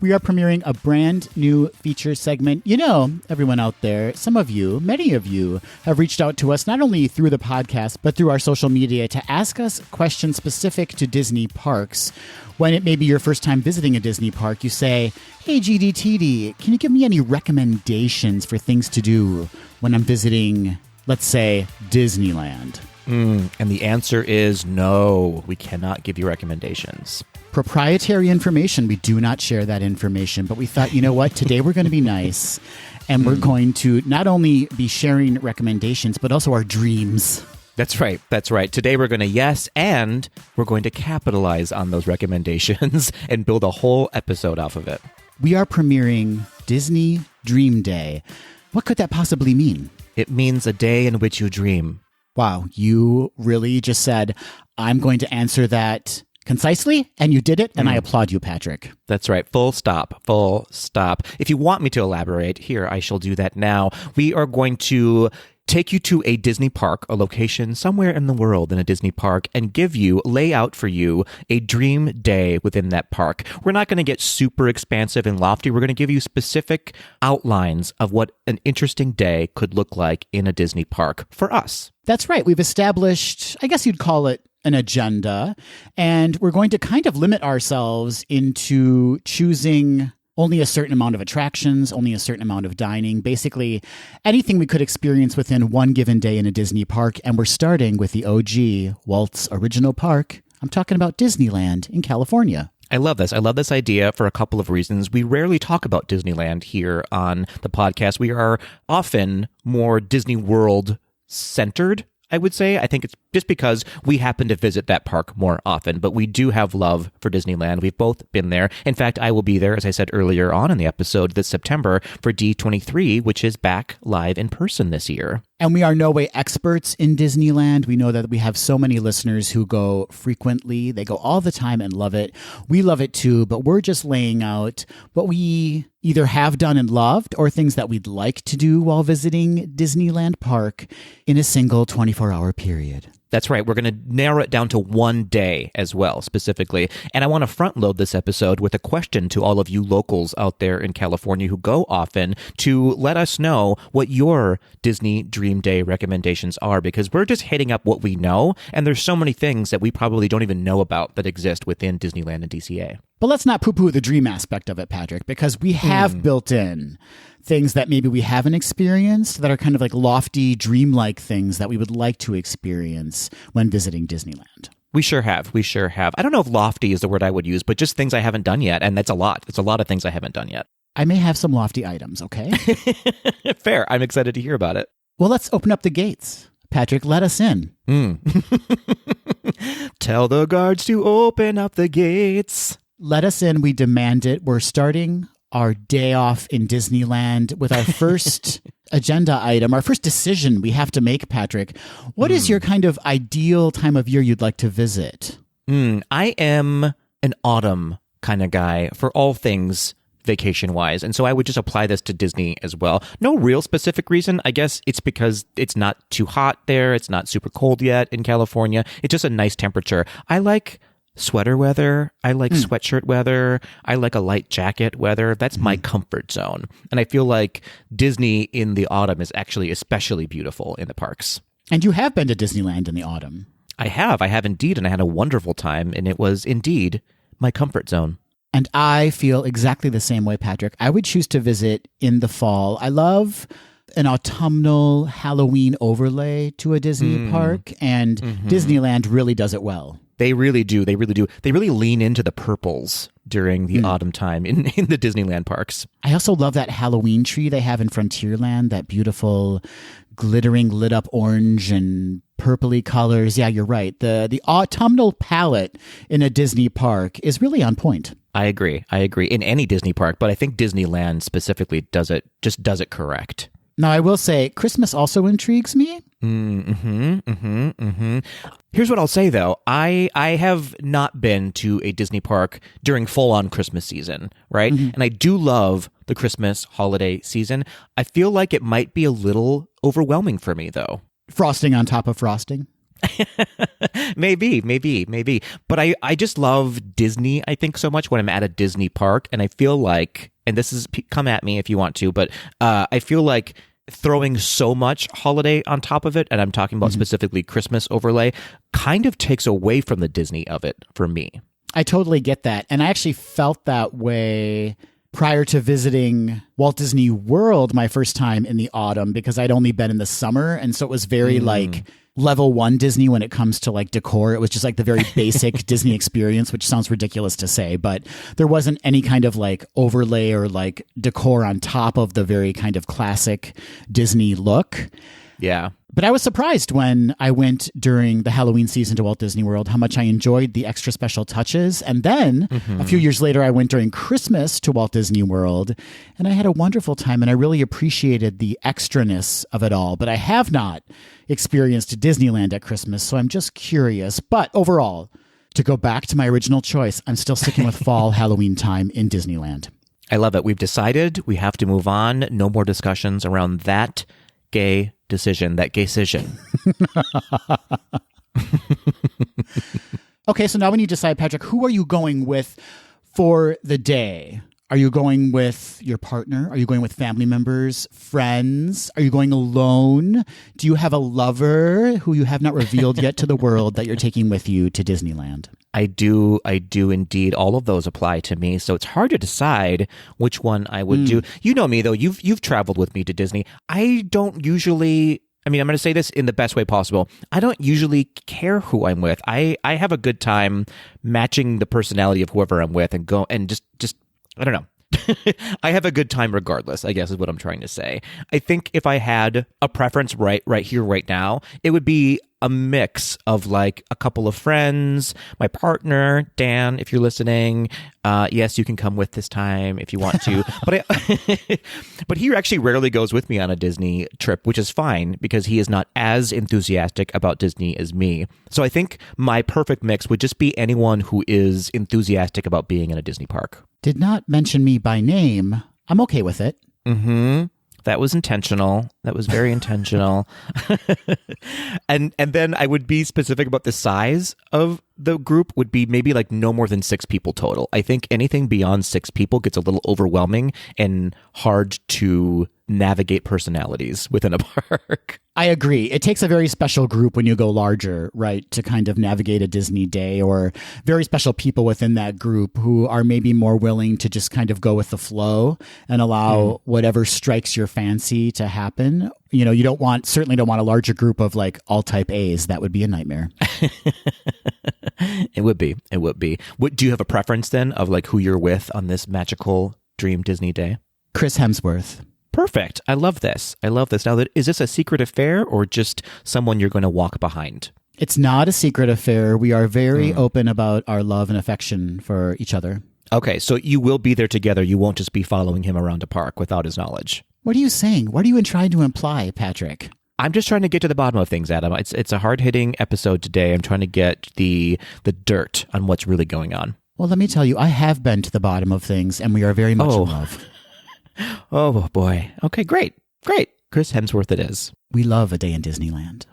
We are premiering a brand new feature segment. You know, everyone out there, some of you, many of you have reached out to us not only through the podcast, but through our social media to ask us questions specific to Disney parks. When it may be your first time visiting a Disney park, you say, hey, GDTD, can you give me any recommendations for things to do when I'm visiting, let's say, Disneyland? And the answer is no, we cannot give you recommendations. Proprietary information. We do not share that information, but we thought, you know what? Today we're going to be nice, and we're going to not only be sharing recommendations, but also our dreams. That's right. Today we're going to yes, and we're going to capitalize on those recommendations and build a whole episode off of it. We are premiering Disney Dream Day. What could that possibly mean? It means a day in which you dream. Wow, you really just said, I'm going to answer that concisely, and you did it, and I applaud you, Patrick. That's right. Full stop. If you want me to elaborate, here, I shall do that now. We are going to take you to a Disney park, a location somewhere in the world in a Disney park, and lay out for you a dream day within that park. We're not going to get super expansive and lofty. We're going to give you specific outlines of what an interesting day could look like in a Disney park for us. That's right. We've established, I guess you'd call it an agenda, and we're going to kind of limit ourselves into choosing only a certain amount of attractions, only a certain amount of dining, basically anything we could experience within one given day in a Disney park. And we're starting with the OG, Walt's original park. I'm talking about Disneyland in California. I love this. I love this idea for a couple of reasons. We rarely talk about Disneyland here on the podcast. We are often more Disney World centered, I would say. I think it's just because we happen to visit that park more often, but we do have love for Disneyland. We've both been there. In fact, I will be there, as I said earlier on in the episode, this September for D23, which is back live in person this year. And we are no way experts in Disneyland. We know that we have so many listeners who go frequently. They go all the time and love it. We love it too, but we're just laying out what we either have done and loved or things that we'd like to do while visiting Disneyland Park in a single 24-hour period. That's right. We're going to narrow it down to one day as well, specifically. And I want to front load this episode with a question to all of you locals out there in California who go often to let us know what your Disney Dream Day recommendations are, because we're just hitting up what we know. And there's so many things that we probably don't even know about that exist within Disneyland and DCA. But let's not poo-poo the dream aspect of it, Patrick, because we have built in things that maybe we haven't experienced that are kind of like lofty, dreamlike things that we would like to experience when visiting Disneyland. We sure have. We sure have. I don't know if lofty is the word I would use, but just things I haven't done yet. And that's a lot. It's a lot of things I haven't done yet. I may have some lofty items, okay? Fair. I'm excited to hear about it. Well, let's open up the gates. Patrick, let us in. Tell the guards to open up the gates. Let us in. We demand it. We're starting our day off in Disneyland with our first agenda item, our first decision we have to make, Patrick. What is your kind of ideal time of year you'd like to visit? I am an autumn kind of guy for all things vacation-wise, and so I would just apply this to Disney as well. No real specific reason. I guess it's because it's not too hot there. It's not super cold yet in California. It's just a nice temperature. I like sweater weather. I like sweatshirt weather. I like a light jacket weather. That's my comfort zone. And I feel like Disney in the autumn is actually especially beautiful in the parks. And you have been to Disneyland in the autumn. I have indeed, and I had a wonderful time, and it was indeed my comfort zone. And I feel exactly the same way, Patrick. I would choose to visit in the fall. I love an autumnal Halloween overlay to a Disney park, and Disneyland really does it well. They really do. They really do. They really lean into the purples during the autumn time in the Disneyland parks. I also love that Halloween tree they have in Frontierland, that beautiful glittering lit up orange and purpley colors. Yeah, you're right. The autumnal palette in a Disney park is really on point. I agree. In any Disney park, but I think Disneyland specifically does it correct. Now, I will say Christmas also intrigues me. Here's what I'll say, though. I have not been to a Disney park during full-on Christmas season, right? And I do love the Christmas holiday season. I feel like it might be a little overwhelming for me, though. Frosting on top of frosting? Maybe. But I just love Disney, I think, so much when I'm at a Disney park. And I feel like, and this is, come at me if you want to, but I feel like throwing so much holiday on top of it, and I'm talking about specifically Christmas overlay, kind of takes away from the Disney of it for me. I totally get that. And I actually felt that way prior to visiting Walt Disney World my first time in the autumn, because I'd only been in the summer. And so it was very like level one Disney when it comes to like decor. It was just like the very basic Disney experience, which sounds ridiculous to say, but there wasn't any kind of like overlay or like decor on top of the very kind of classic Disney look. Yeah. But I was surprised when I went during the Halloween season to Walt Disney World how much I enjoyed the extra special touches. And then a few years later, I went during Christmas to Walt Disney World, and I had a wonderful time, and I really appreciated the extraness of it all. But I have not experienced Disneyland at Christmas, so I'm just curious. But overall, to go back to my original choice, I'm still sticking with fall Halloween time in Disneyland. I love it. We've decided we have to move on. No more discussions around that gay decision, that gay-cision. Okay, so now when you decide, Patrick, who are you going with for the day? Are you going with your partner? Are you going with family members, friends? Are you going alone? Do you have a lover who you have not revealed yet to the world that you're taking with you to Disneyland? I do indeed. All of those apply to me, so it's hard to decide which one I would do. You know me, though. You've traveled with me to Disney. I don't usually, I'm going to say this in the best way possible. I don't usually care who I'm with. I have a good time matching the personality of whoever I'm with and go and just I don't know. I have a good time regardless, I guess is what I'm trying to say. I think if I had a preference right here, right now, it would be a mix of like a couple of friends, my partner, Dan, if you're listening. Yes, you can come with this time if you want to. But he actually rarely goes with me on a Disney trip, which is fine because he is not as enthusiastic about Disney as me. So I think my perfect mix would just be anyone who is enthusiastic about being in a Disney park. Did not mention me by name. I'm okay with it. That was intentional. That was very intentional. And then I would be specific about the size of the group would be maybe like no more than 6 people total. I think anything beyond 6 people gets a little overwhelming and hard to navigate personalities within a park. I agree. It takes a very special group when you go larger, right, to kind of navigate a Disney day, or very special people within that group who are maybe more willing to just kind of go with the flow and allow whatever strikes your fancy to happen. You certainly don't want a larger group of like all type A's. That would be a nightmare. It would be. Do you have a preference then of like who you're with on this magical dream Disney day? Chris Hemsworth. Perfect. I love this. Now, is this a secret affair or just someone you're going to walk behind? It's not a secret affair. We are very open about our love and affection for each other. Okay, so you will be there together. You won't just be following him around a park without his knowledge. What are you saying? What are you trying to imply, Patrick? I'm just trying to get to the bottom of things, Adam. It's a hard-hitting episode today. I'm trying to get the dirt on what's really going on. Well, let me tell you, I have been to the bottom of things, and we are very much in love. Oh, boy. Okay, great. Chris Hemsworth it is. We love a day in Disneyland.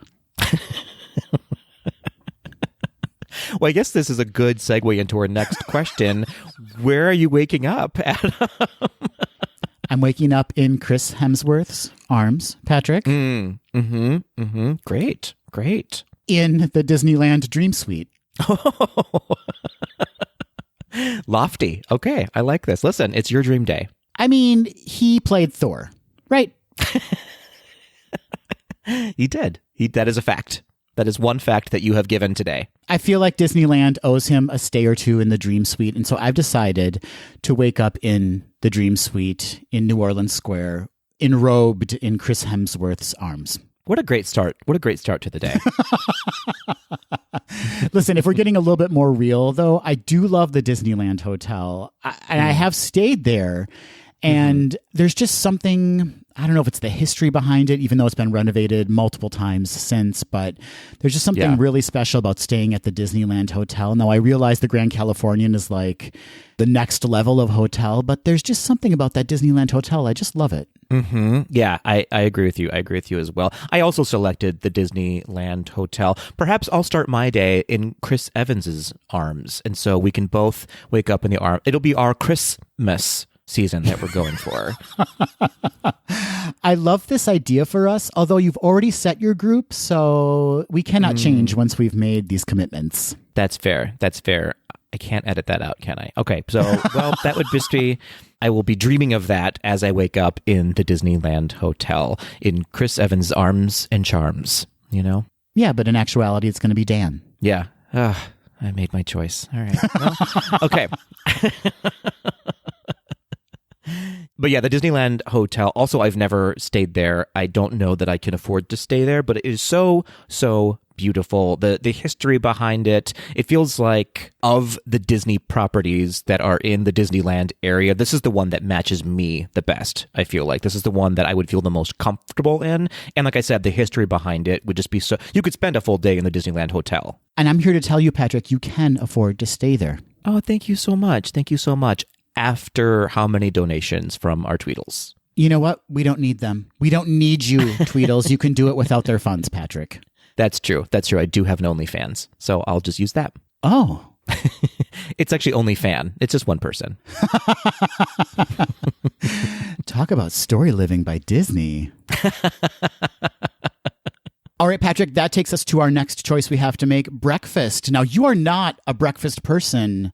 Well, I guess this is a good segue into our next question. Where are you waking up, Adam? I'm waking up in Chris Hemsworth's arms, Patrick. Great. In the Disneyland Dream Suite. Lofty. Okay, I like this. Listen, it's your dream day. I mean, he played Thor, right? He did. That is a fact. That is one fact that you have given today. I feel like Disneyland owes him a stay or two in the Dream Suite, and so I've decided to wake up in the Dream Suite in New Orleans Square, enrobed in Chris Hemsworth's arms. What a great start. What a great start to the day. Listen, if we're getting a little bit more real, though, I do love the Disneyland Hotel. I have stayed there, and there's just something... I don't know if it's the history behind it, even though it's been renovated multiple times since, but there's just something really special about staying at the Disneyland Hotel. Now, I realize the Grand Californian is like the next level of hotel, but there's just something about that Disneyland Hotel. I just love it. Mm-hmm. Yeah, I agree with you. I agree with you as well. I also selected the Disneyland Hotel. Perhaps I'll start my day in Chris Evans's arms, and so we can both wake up in the arm. It'll be our Christmas season that we're going for. I love this idea for us, although you've already set your group, so we cannot change once we've made these commitments. That's fair. I can't edit that out, can I? Okay, so, well, that would just be, I will be dreaming of that as I wake up in the Disneyland Hotel in Chris Evans' arms and charms, you know? Yeah, but in actuality, it's going to be Dan. Yeah. I made my choice. All right. Well, okay. But yeah, the Disneyland Hotel, also I've never stayed there. I don't know that I can afford to stay there, but it is so beautiful. The history behind it, it feels like of the Disney properties that are in the Disneyland area, this is the one that matches me the best, I feel like. This is the one that I would feel the most comfortable in. And like I said, the history behind it would just be so... You could spend a full day in the Disneyland Hotel. And I'm here to tell you, Patrick, you can afford to stay there. Oh, thank you so much. Thank you so much. After how many donations from our Tweedles? You know what? We don't need them. We don't need you, Tweedles. You can do it without their funds, Patrick. That's true. I do have an OnlyFans, so I'll just use that. Oh. It's actually OnlyFan. It's just one person. Talk about story living by Disney. All right, Patrick, that takes us to our next choice we have to make, breakfast. Now, you are not a breakfast person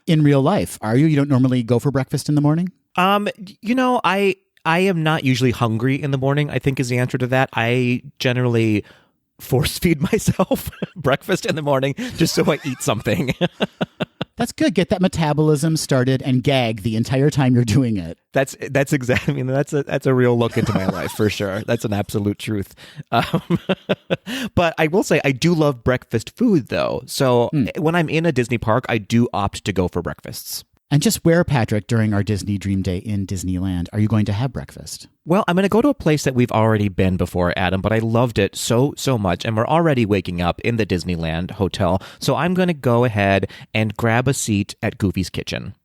in real life, are you? You don't normally go for breakfast in the morning? You know, I am not usually hungry in the morning, I think is the answer to that. I generally force feed myself breakfast in the morning just so I eat something. That's good. Get that metabolism started and gag the entire time you're doing it. That's exactly. I mean, that's a real look into my life for sure. That's an absolute truth. But I will say I do love breakfast food though. So when I'm in a Disney park, I do opt to go for breakfasts. And just where, Patrick, during our Disney Dream Day in Disneyland, are you going to have breakfast? Well, I'm going to go to a place that we've already been before, Adam, but I loved it so much. And we're already waking up in the Disneyland Hotel. So I'm going to go ahead and grab a seat at Goofy's Kitchen.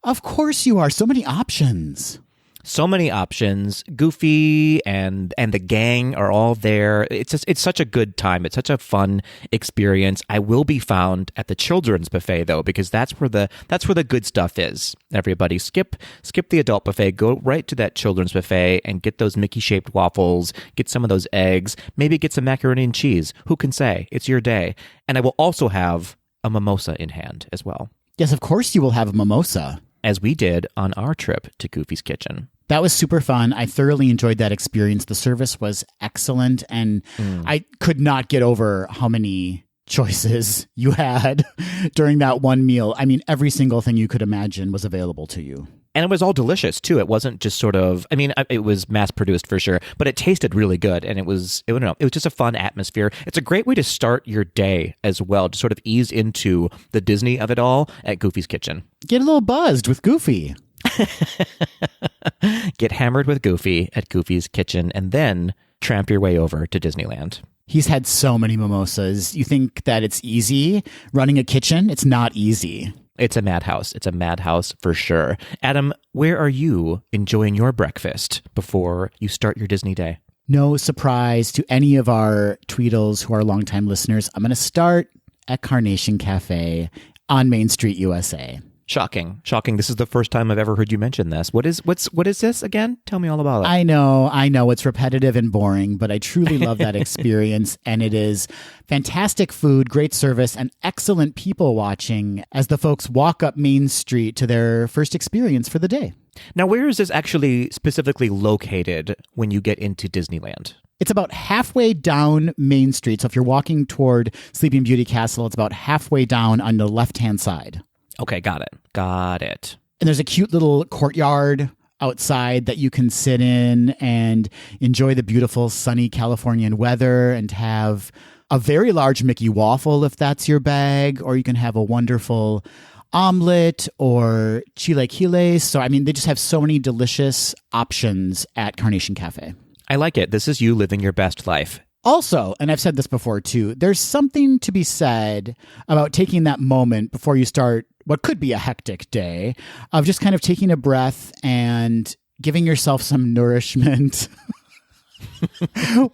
Of course you are. So many options. So many options. Goofy and the gang are all there. It's such a good time. It's such a fun experience. I will be found at the children's buffet though, because that's where the good stuff is. Everybody skip the adult buffet, go right to that children's buffet and get those Mickey-shaped waffles, get some of those eggs, maybe get some macaroni and cheese. Who can say? It's your day. And I will also have a mimosa in hand as well. Yes, of course you will have a mimosa. As we did on our trip to Goofy's Kitchen. That was super fun. I thoroughly enjoyed that experience. The service was excellent, and I could not get over how many choices you had during that one meal. I mean, every single thing you could imagine was available to you. And it was all delicious, too. It wasn't just sort of, I mean, it was mass-produced for sure, but it tasted really good, and it was just a fun atmosphere. It's a great way to start your day as well, to sort of ease into the Disney of it all at Goofy's Kitchen. Get a little buzzed with Goofy. Get hammered with Goofy at Goofy's Kitchen, and then tramp your way over to Disneyland. He's had so many mimosas. You think that it's easy running a kitchen? It's not easy. It's a madhouse. It's a madhouse for sure. Adam, where are you enjoying your breakfast before you start your Disney day? No surprise to any of our Tweedles who are longtime listeners, I'm going to start at Carnation Cafe on Main Street, USA. Shocking. This is the first time I've ever heard you mention this. What is this again? Tell me all about it. I know. It's repetitive and boring, but I truly love that experience. And it is fantastic food, great service, and excellent people watching as the folks walk up Main Street to their first experience for the day. Now, where is this actually specifically located when you get into Disneyland? It's about halfway down Main Street. So if you're walking toward Sleeping Beauty Castle, it's about halfway down on the left-hand side. Okay, got it. And there's a cute little courtyard outside that you can sit in and enjoy the beautiful sunny Californian weather and have a very large Mickey waffle if that's your bag, or you can have a wonderful omelet or chilaquiles. So, I mean, they just have so many delicious options at Carnation Cafe. I like it. This is you living your best life. Also, and I've said this before too, there's something to be said about taking that moment before you start what could be a hectic day of just kind of taking a breath and giving yourself some nourishment,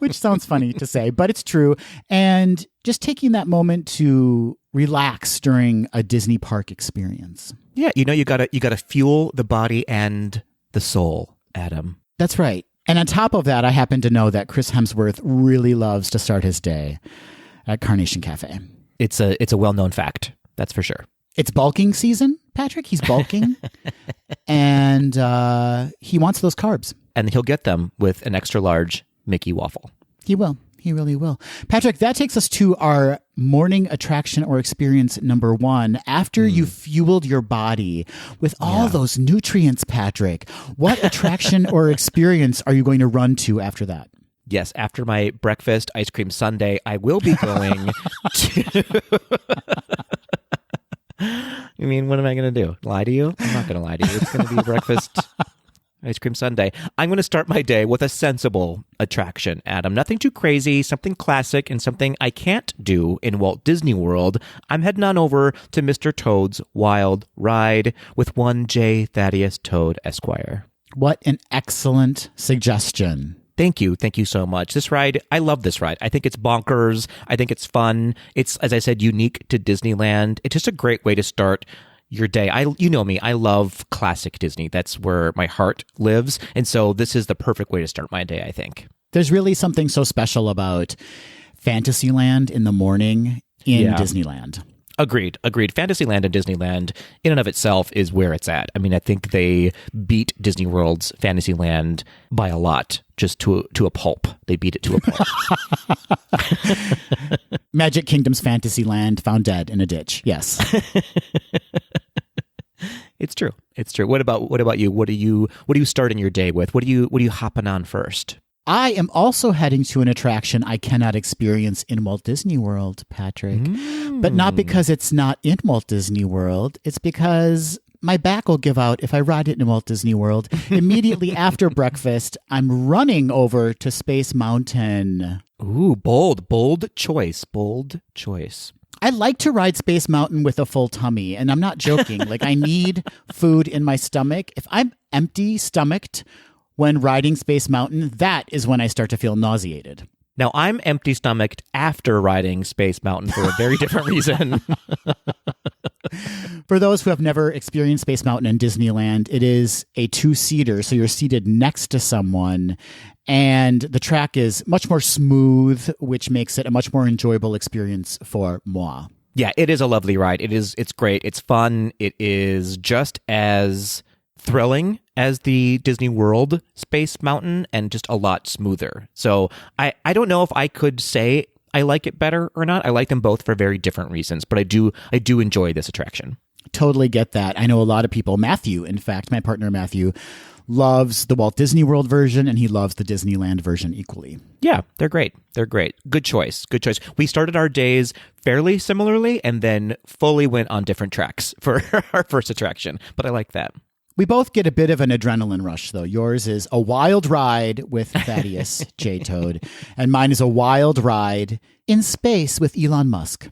which sounds funny to say, but it's true. And just taking that moment to relax during a Disney park experience. Yeah, you gotta fuel the body and the soul, Adam. That's right. And on top of that, I happen to know that Chris Hemsworth really loves to start his day at Carnation Cafe. It's a well-known fact, that's for sure. It's bulking season, Patrick. He's bulking. And he wants those carbs. And he'll get them with an extra large Mickey waffle. He will. He really will. Patrick, that takes us to our morning attraction or experience number 1. After you fueled your body with all those nutrients, Patrick, what attraction or experience are you going to run to after that? Yes, after my breakfast ice cream sundae, I will be going to... I mean, what am I going to do? Lie to you? I'm not going to lie to you. It's going to be breakfast ice cream sundae. I'm going to start my day with a sensible attraction, Adam. Nothing too crazy, something classic, and something I can't do in Walt Disney World. I'm heading on over to Mr. Toad's Wild Ride with one J. Thaddeus Toad, Esquire. What an excellent suggestion. Thank you so much. This ride, I love this ride. I think it's bonkers. I think it's fun. It's, as I said, unique to Disneyland. It's just a great way to start your day. You know me, I love classic Disney. That's where my heart lives. And so this is the perfect way to start my day, I think. There's really something so special about Fantasyland in the morning in Disneyland. Agreed. Fantasyland and Disneyland in and of itself is where it's at. I mean, I think they beat Disney World's Fantasyland by a lot, just to a pulp. They beat it to a pulp. Magic Kingdom's Fantasyland found dead in a ditch. Yes. It's true. What about you? What do you start in your day with? What are you hopping on first? I am also heading to an attraction I cannot experience in Walt Disney World, Patrick. But not because it's not in Walt Disney World. It's because my back will give out if I ride it in Walt Disney World. Immediately after breakfast, I'm running over to Space Mountain. Ooh, bold choice. I like to ride Space Mountain with a full tummy, and I'm not joking. Like, I need food in my stomach. If I'm empty stomached when riding Space Mountain, that is when I start to feel nauseated. Now, I'm empty stomached after riding Space Mountain for a very different reason. For those who have never experienced Space Mountain in Disneyland, it is a 2-seater, so you're seated next to someone, and the track is much more smooth, which makes it a much more enjoyable experience for moi. Yeah, it is a lovely ride. It's great. It's fun. It is just as thrilling as the Disney World Space Mountain and just a lot smoother. So I don't know if I could say I like it better or not. I like them both for very different reasons, but I do enjoy this attraction. Totally get that. I know a lot of people, Matthew, in fact, my partner Matthew, loves the Walt Disney World version and he loves the Disneyland version equally. Yeah, they're great. They're great. Good choice. Good choice. We started our days fairly similarly and then fully went on different tracks for our first attraction, but I like that. We both get a bit of an adrenaline rush, though. Yours is a wild ride with Thaddeus J. Toad, and mine is a wild ride in space with Elon Musk.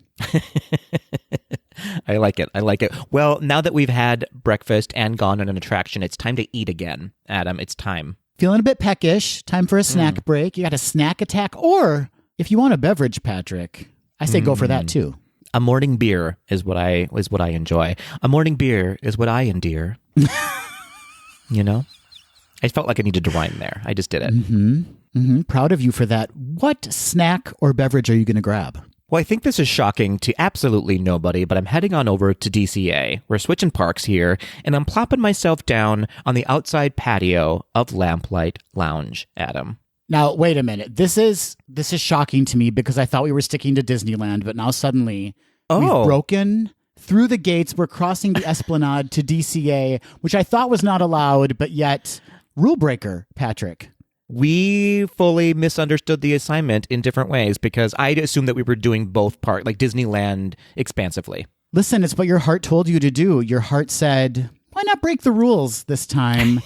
I like it. I like it. Well, now that we've had breakfast and gone on an attraction, it's time to eat again. Adam, it's time. Feeling a bit peckish. Time for a snack break. You got a snack attack, or if you want a beverage, Patrick, I say go for that too. A morning beer is what I enjoy. A morning beer is what I endear. You know? I felt like I needed to rhyme there. I just did it. Proud of you for that. What snack or beverage are you going to grab? Well, I think this is shocking to absolutely nobody, but I'm heading on over to DCA. We're switching parks here, and I'm plopping myself down on the outside patio of Lamplight Lounge, Adam. Now, wait a minute. This is shocking to me because I thought we were sticking to Disneyland, but now suddenly we've broken through the gates. We're crossing the Esplanade to DCA, which I thought was not allowed, but yet rule breaker, Patrick. We fully misunderstood the assignment in different ways because I assumed that we were doing both parts, like Disneyland expansively. Listen, it's what your heart told you to do. Your heart said, why not break the rules this time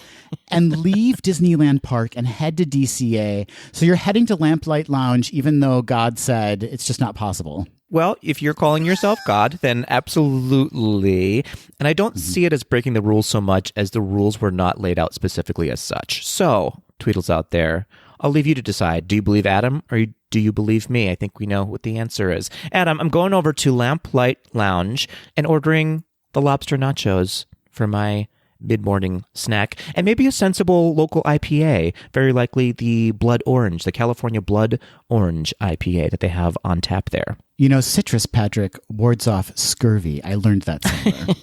and leave Disneyland Park and head to DCA? So you're heading to Lamplight Lounge, even though God said it's just not possible. Well, if you're calling yourself God, then absolutely. And I don't see it as breaking the rules so much as the rules were not laid out specifically as such. So, Tweedles out there, I'll leave you to decide. Do you believe Adam or do you believe me? I think we know what the answer is. Adam, I'm going over to Lamplight Lounge and ordering the lobster nachos for my mid-morning snack, and maybe a sensible local IPA, very likely the Blood Orange, the California Blood Orange IPA that they have on tap there. You know, citrus, Patrick, wards off scurvy. I learned that somewhere.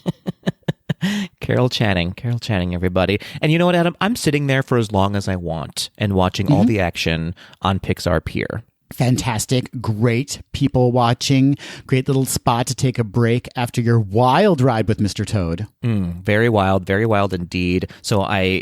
Carol Channing, everybody. And you know what, Adam? I'm sitting there for as long as I want and watching all the action on Pixar Pier. Fantastic. Great people watching. Great little spot to take a break after your wild ride with Mr. Toad. Very wild indeed. So I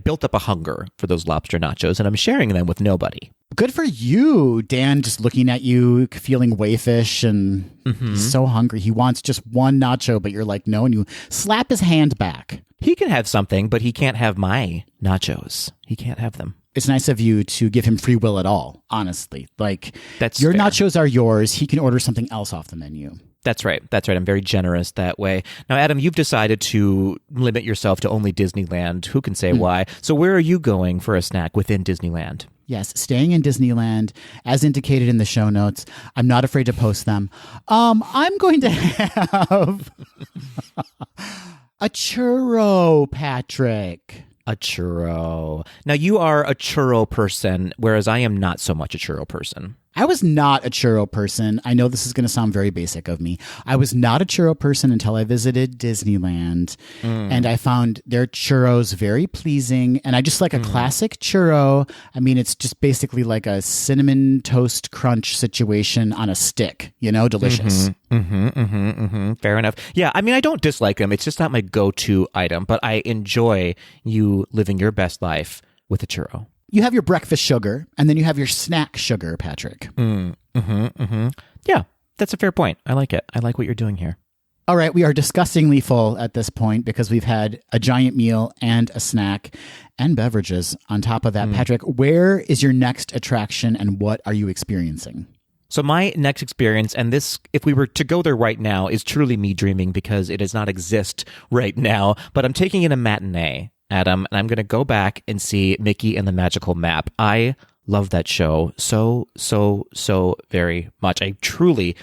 built up a hunger for those lobster nachos and I'm sharing them with nobody. Good for you, Dan, just looking at you, feeling wayfish and he's so hungry. He wants just one nacho, but you're like, no, and you slap his hand back. He can have something, but he can't have my nachos. He can't have them. It's nice of you to give him free will at all, honestly. Like, that's your fair. Nachos are yours. He can order something else off the menu. That's right. I'm very generous that way. Now, Adam, you've decided to limit yourself to only Disneyland. Who can say why? So where are you going for a snack within Disneyland? Yes, staying in Disneyland, as indicated in the show notes. I'm not afraid to post them. I'm going to have a churro, Patrick. A churro. Now, you are a churro person, whereas I am not so much a churro person. I was not a churro person. I know this is going to sound very basic of me. I was not a churro person until I visited Disneyland, and I found their churros very pleasing, and I just like a classic churro. I mean, it's just basically like a cinnamon toast crunch situation on a stick, you know, delicious. Fair enough. Yeah, I mean, I don't dislike them. It's just not my go-to item, but I enjoy you living your best life with a churro. You have your breakfast sugar, and then you have your snack sugar, Patrick. Yeah, that's a fair point. I like it. I like what you're doing here. All right, we are disgustingly full at this point because we've had a giant meal and a snack and beverages on top of that. Patrick, where is your next attraction, and what are you experiencing? So my next experience, and this, if we were to go there right now, is truly me dreaming because it does not exist right now, but I'm taking in a matinee, Adam, and I'm going to go back and see Mickey and the Magical Map. I love that show so very much. I truly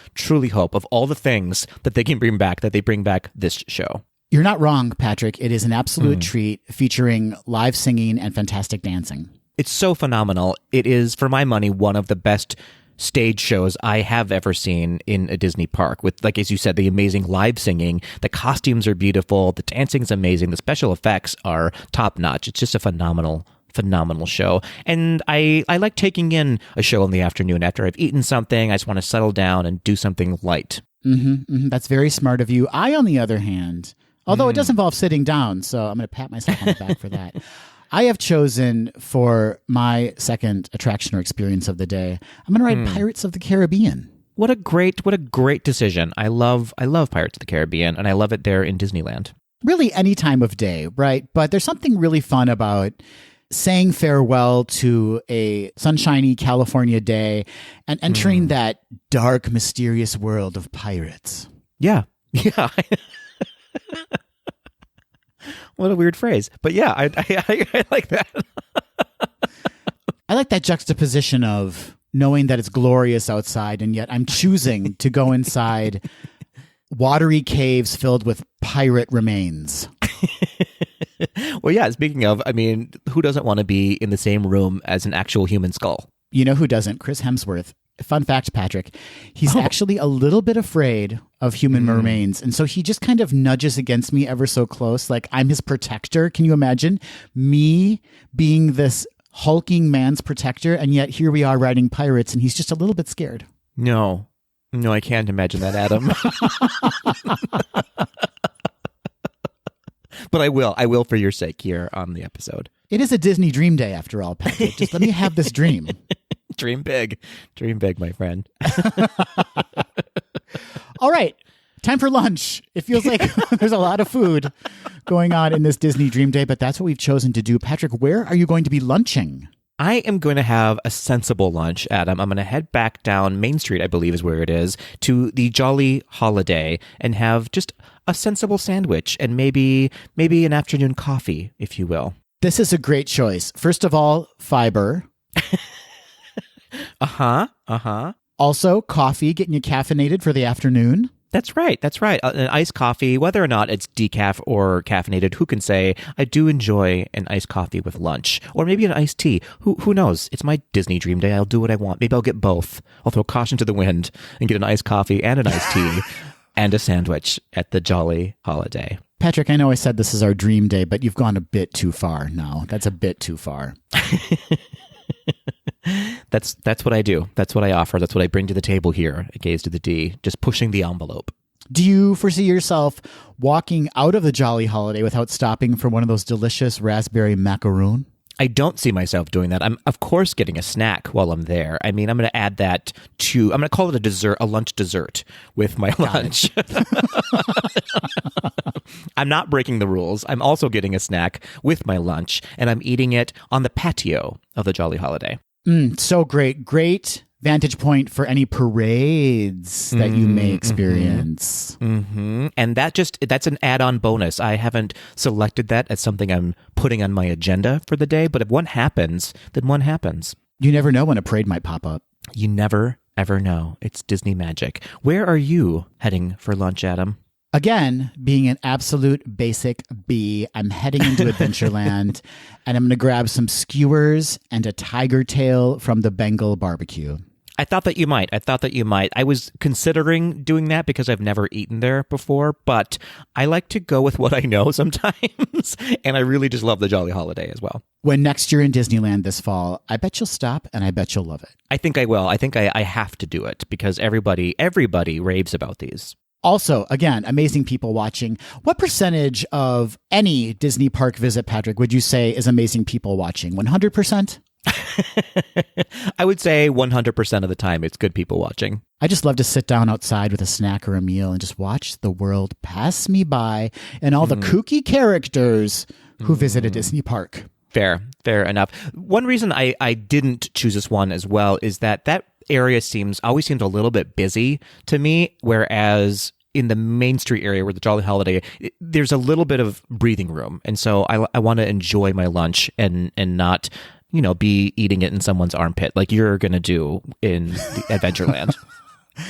hope of all the things that they can bring back, that they bring back this show. You're not wrong, Patrick. It is an absolute treat, featuring live singing and fantastic dancing. It's so phenomenal. It is, for my money, one of the best stage shows I have ever seen in a Disney park with, like, as you said, the amazing live singing. The costumes are beautiful. The dancing's amazing. The special effects are top notch. It's just a phenomenal show. And I like taking in a show in the afternoon after I've eaten something. I just want to settle down and do something light. That's very smart of you. I, on the other hand, although it does involve sitting down, so I'm going to pat myself on the back for that. I have chosen for my second attraction or experience of the day, I'm going to ride Pirates of the Caribbean. What a great decision. I love Pirates of the Caribbean, and I love it there in Disneyland. Really any time of day, right? But there's something really fun about saying farewell to a sunshiny California day and entering that dark, mysterious world of pirates. Yeah. What a weird phrase. But yeah, I like that. I like that juxtaposition of knowing that it's glorious outside, and yet I'm choosing to go inside watery caves filled with pirate remains. Well, yeah, speaking of, I mean, who doesn't want to be in the same room as an actual human skull? You know who doesn't? Chris Hemsworth. Fun fact, Patrick, he's actually a little bit afraid of human remains. And so he just kind of nudges against me ever so close. Like I'm his protector. Can you imagine me being this hulking man's protector? And yet here we are riding pirates and he's just a little bit scared. No, I can't imagine that, Adam. But I will for your sake here on the episode. It is a Disney dream day after all, Patrick. Just let me have this dream. Dream big, my friend. All right. Time for lunch. It feels like there's a lot of food going on in this Disney dream day, but that's what we've chosen to do. Patrick, where are you going to be lunching? I am going to have a sensible lunch, Adam. I'm going to head back down Main Street, I believe is where it is, to the Jolly Holiday and have just a sensible sandwich and maybe an afternoon coffee, if you will. This is a great choice. First of all, fiber. Also, coffee, getting you caffeinated for the afternoon. That's right. An iced coffee, whether or not it's decaf or caffeinated, who can say? I do enjoy an iced coffee with lunch. Or maybe an iced tea. Who knows? It's my Disney dream day. I'll do what I want. Maybe I'll get both. I'll throw caution to the wind and get an iced coffee and an iced tea and a sandwich at the Jolly Holiday. Patrick, I know I said this is our dream day, but you've gone a bit too far now. That's a bit too far. That's what I do. That's what I offer. That's what I bring to the table here at Gaze to the D, just pushing the envelope. Do you foresee yourself walking out of the Jolly Holiday without stopping for one of those delicious raspberry macaroon? I don't see myself doing that. I'm, of course, getting a snack while I'm there. I mean, I'm going to add that to, I'm going to call it a dessert, a lunch dessert with my lunch. I'm not breaking the rules. I'm also getting a snack with my lunch, and I'm eating it on the patio of the Jolly Holiday. So great. Great vantage point for any parades that you may experience. And that's an add-on bonus. I haven't selected that as something I'm putting on my agenda for the day, but if one happens, then one happens. You never know when a parade might pop up. You never, ever know. It's Disney magic. Where are you heading for lunch, Adam? Again, being an absolute basic B, I'm heading into Adventureland, and I'm going to grab some skewers and a tiger tail from the Bengal barbecue. I thought that you might. I was considering doing that because I've never eaten there before, but I like to go with what I know sometimes, and I really just love the Jolly Holiday as well. When next you're in Disneyland this fall, I bet you'll stop, and I bet you'll love it. I think I will. I think I have to do it because everybody raves about these. Also, again, amazing people watching. What percentage of any Disney park visit, Patrick, would you say is amazing people watching? 100%? I would say 100% of the time it's good people watching. I just love to sit down outside with a snack or a meal and just watch the world pass me by and all the kooky characters who visit a Disney park. Fair enough. One reason I didn't choose this one as well is that area always seems a little bit busy to me, whereas in the Main Street area where the Jolly Holiday, there's a little bit of breathing room. And so I want to enjoy my lunch and not, be eating it in someone's armpit like you're going to do in Adventureland.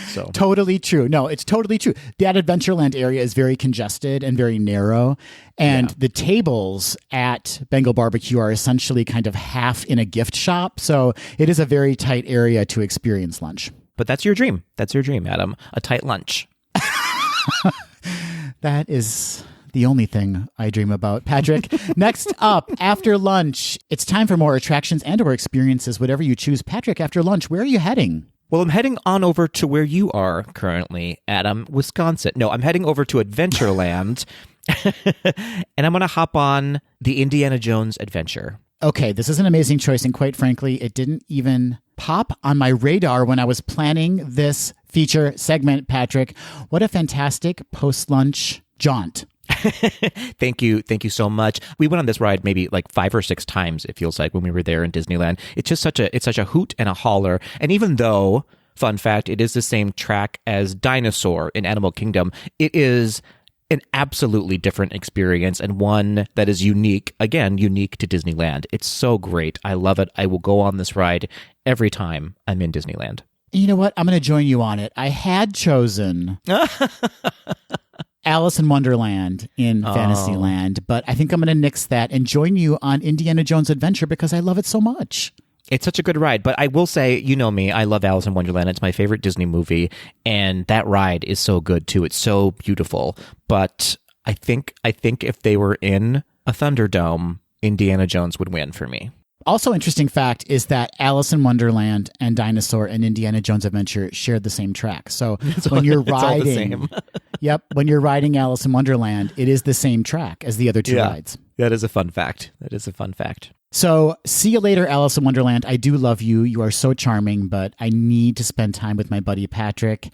So Totally true. No, it's totally true. That Adventureland area is very congested and very narrow. And the tables at Bengal Barbecue are essentially kind of half in a gift shop. So it is a very tight area to experience lunch. But that's your dream. That's your dream, Adam. A tight lunch. That is the only thing I dream about. Patrick, next up, after lunch, it's time for more attractions and or experiences, whatever you choose. Patrick, after lunch, where are you heading? Well, I'm heading on over to where you are currently, Adam, Wisconsin. No, I'm heading over to Adventureland, and I'm going to hop on the Indiana Jones adventure. Okay, this is an amazing choice, and quite frankly, it didn't even pop on my radar when I was planning this feature segment, Patrick. What a fantastic post-lunch jaunt. Thank you so much. We went on this ride maybe like 5 or 6 times, it feels like, when we were there in Disneyland. It's just such a hoot and a holler. And even though, fun fact, it is the same track as Dinosaur in Animal Kingdom, it is an absolutely different experience, and one that is unique to Disneyland. It's so great. I love it. I will go on this ride every time I'm in Disneyland. You know what? I'm going to join you on it. I had chosen Alice in Wonderland in Fantasyland, but I think I'm going to nix that and join you on Indiana Jones Adventure because I love it so much. It's such a good ride, but I will say, you know me, I love Alice in Wonderland. It's my favorite Disney movie, and that ride is so good too. It's so beautiful. But I think if they were in a Thunderdome, Indiana Jones would win for me. Also, interesting fact is that Alice in Wonderland and Dinosaur and Indiana Jones Adventure shared the same track. So when you're riding, when you're riding Alice in Wonderland, it is the same track as the other two rides. That is a fun fact. So see you later, Alice in Wonderland. I do love you. You are so charming, but I need to spend time with my buddy Patrick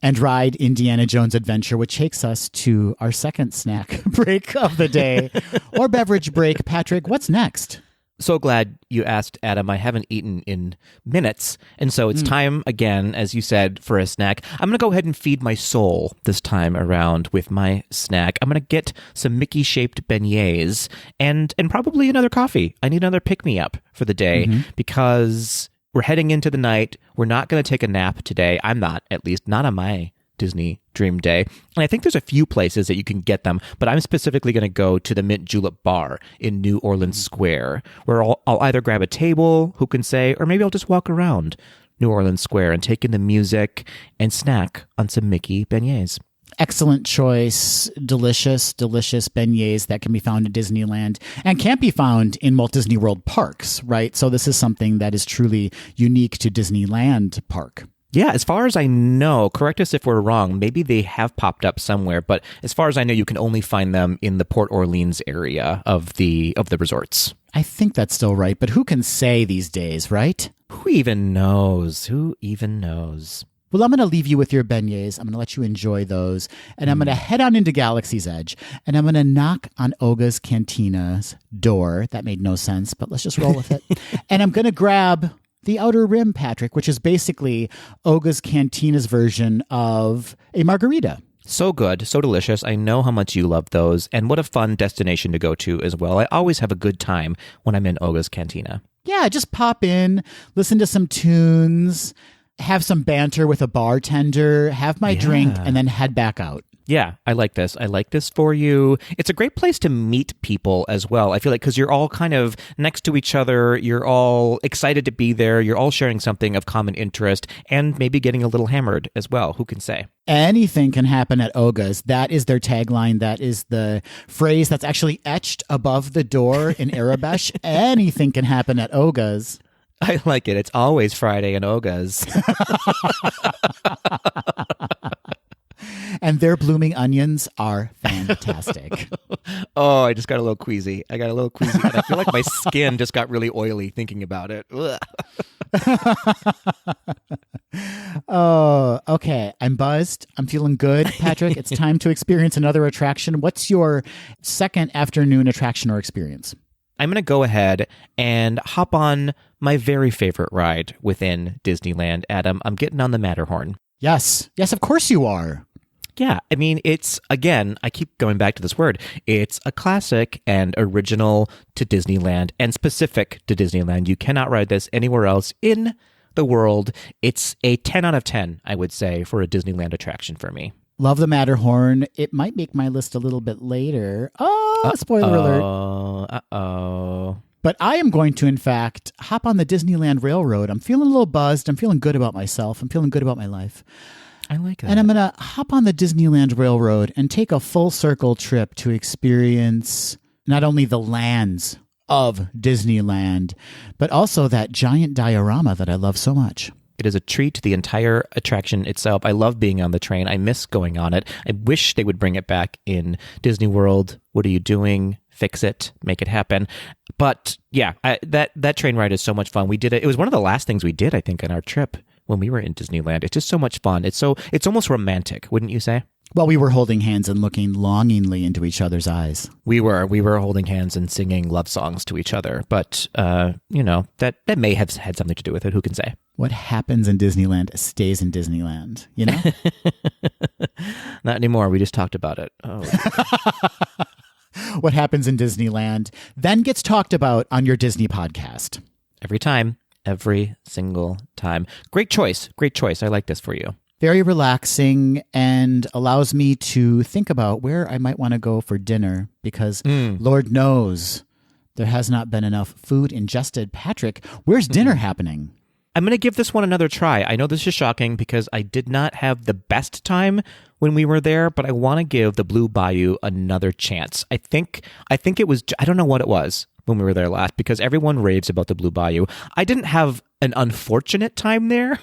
and ride Indiana Jones Adventure, which takes us to our second snack break of the day or beverage break. Patrick, what's next? So glad you asked, Adam. I haven't eaten in minutes, and so it's time again, as you said, for a snack. I'm going to go ahead and feed my soul this time around with my snack. I'm going to get some Mickey-shaped beignets and probably another coffee. I need another pick-me-up for the day because we're heading into the night. We're not going to take a nap today. I'm not, at least not on my Disney Dream Day. And I think there's a few places that you can get them, but I'm specifically going to go to the Mint Julep Bar in New Orleans Square, where I'll either grab a table, who can say, or maybe I'll just walk around New Orleans Square and take in the music and snack on some Mickey beignets. Excellent choice. Delicious beignets that can be found in Disneyland and can't be found in Walt Disney World parks, right? So this is something that is truly unique to Disneyland Park. Yeah, as far as I know, correct us if we're wrong, maybe they have popped up somewhere, but as far as I know, you can only find them in the Port Orleans area of the resorts. I think that's still right, but who can say these days, right? Who even knows? Well, I'm going to leave you with your beignets. I'm going to let you enjoy those, and I'm going to head on into Galaxy's Edge, and I'm going to knock on Oga's Cantina's door. That made no sense, but let's just roll with it. And I'm going to grab the Outer Rim, Patrick, which is basically Oga's Cantina's version of a margarita. So good, so delicious. I know how much you love those, and what a fun destination to go to as well. I always have a good time when I'm in Oga's Cantina. Yeah, just pop in, listen to some tunes, have some banter with a bartender, have my drink, and then head back out. Yeah, I like this. I like this for you. It's a great place to meet people as well. I feel like because you're all kind of next to each other, you're all excited to be there, you're all sharing something of common interest, and maybe getting a little hammered as well. Who can say? Anything can happen at Oga's. That is their tagline. That is the phrase that's actually etched above the door in Arabesh. Anything can happen at Oga's. I like it. It's always Friday in Oga's. And their blooming onions are fantastic. Oh, I just got a little queasy. And I feel like my skin just got really oily thinking about it. Oh, okay. I'm buzzed. I'm feeling good. Patrick, it's time to experience another attraction. What's your second afternoon attraction or experience? I'm going to go ahead and hop on my very favorite ride within Disneyland, Adam. I'm getting on the Matterhorn. Yes, of course you are. Yeah, I mean, it's, again, I keep going back to this word. It's a classic and original to Disneyland and specific to Disneyland. You cannot ride this anywhere else in the world. It's a 10 out of 10, I would say, for a Disneyland attraction for me. Love the Matterhorn. It might make my list a little bit later. Oh, spoiler alert. Uh-oh. But I am going to, in fact, hop on the Disneyland Railroad. I'm feeling a little buzzed. I'm feeling good about myself. I'm feeling good about my life. I like that. And I'm going to hop on the Disneyland Railroad and take a full circle trip to experience not only the lands of Disneyland, but also that giant diorama that I love so much. It is a treat, the entire attraction itself. I love being on the train. I miss going on it. I wish they would bring it back in Disney World. What are you doing? Fix it. Make it happen. But yeah, that train ride is so much fun. We did it. It was one of the last things we did, I think, on our trip when we were in Disneyland. It's just so much fun. It's almost romantic, wouldn't you say? Well, we were holding hands and looking longingly into each other's eyes. We were holding hands and singing love songs to each other. But, that may have had something to do with it. Who can say? What happens in Disneyland stays in Disneyland, you know? Not anymore. We just talked about it. Oh. What happens in Disneyland then gets talked about on your Disney podcast. Every time. Every single time. Great choice. Great choice. I like this for you. Very relaxing and allows me to think about where I might want to go for dinner because Lord knows there has not been enough food ingested. Patrick, where's dinner happening? I'm going to give this one another try. I know this is shocking because I did not have the best time when we were there, but I want to give the Blue Bayou another chance. I think it was, I don't know what it was when we were there last because everyone raves about the Blue Bayou. I didn't have an unfortunate time there,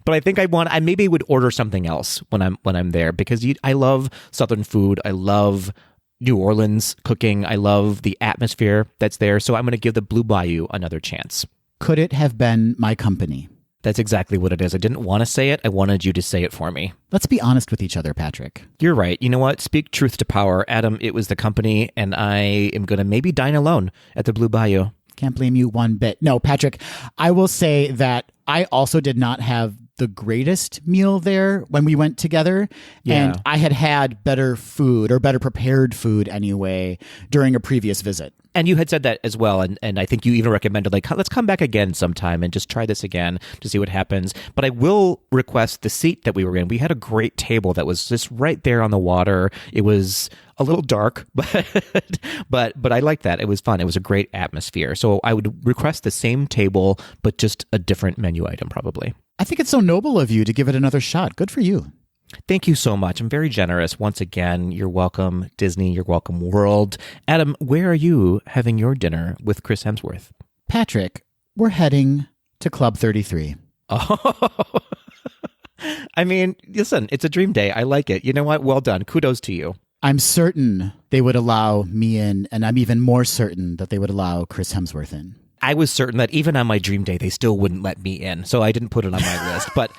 but I think I maybe would order something else when I'm there because I love Southern food. I love New Orleans cooking. I love the atmosphere that's there. So I'm going to give the Blue Bayou another chance. Could it have been my company? That's exactly what it is. I didn't want to say it. I wanted you to say it for me. Let's be honest with each other, Patrick. You're right. You know what? Speak truth to power. Adam, it was the company, and I am going to maybe dine alone at the Blue Bayou. Can't blame you one bit. No, Patrick, I will say that I also did not have the greatest meal there when we went together. Yeah. And I had better food or better prepared food anyway during a previous visit. And you had said that as well. And I think you even recommended, like, let's come back again sometime and just try this again to see what happens. But I will request the seat that we were in. We had a great table that was just right there on the water. It was a little dark, but I liked that. It was fun. It was a great atmosphere. So I would request the same table, but just a different menu item probably. I think it's so noble of you to give it another shot. Good for you. Thank you so much. I'm very generous. Once again, you're welcome, Disney. You're welcome, world. Adam, where are you having your dinner with Chris Hemsworth? Patrick, we're heading to Club 33. Oh, I mean, listen, it's a dream day. I like it. You know what? Well done. Kudos to you. I'm certain they would allow me in, and I'm even more certain that they would allow Chris Hemsworth in. I was certain that even on my dream day, they still wouldn't let me in. So I didn't put it on my list, but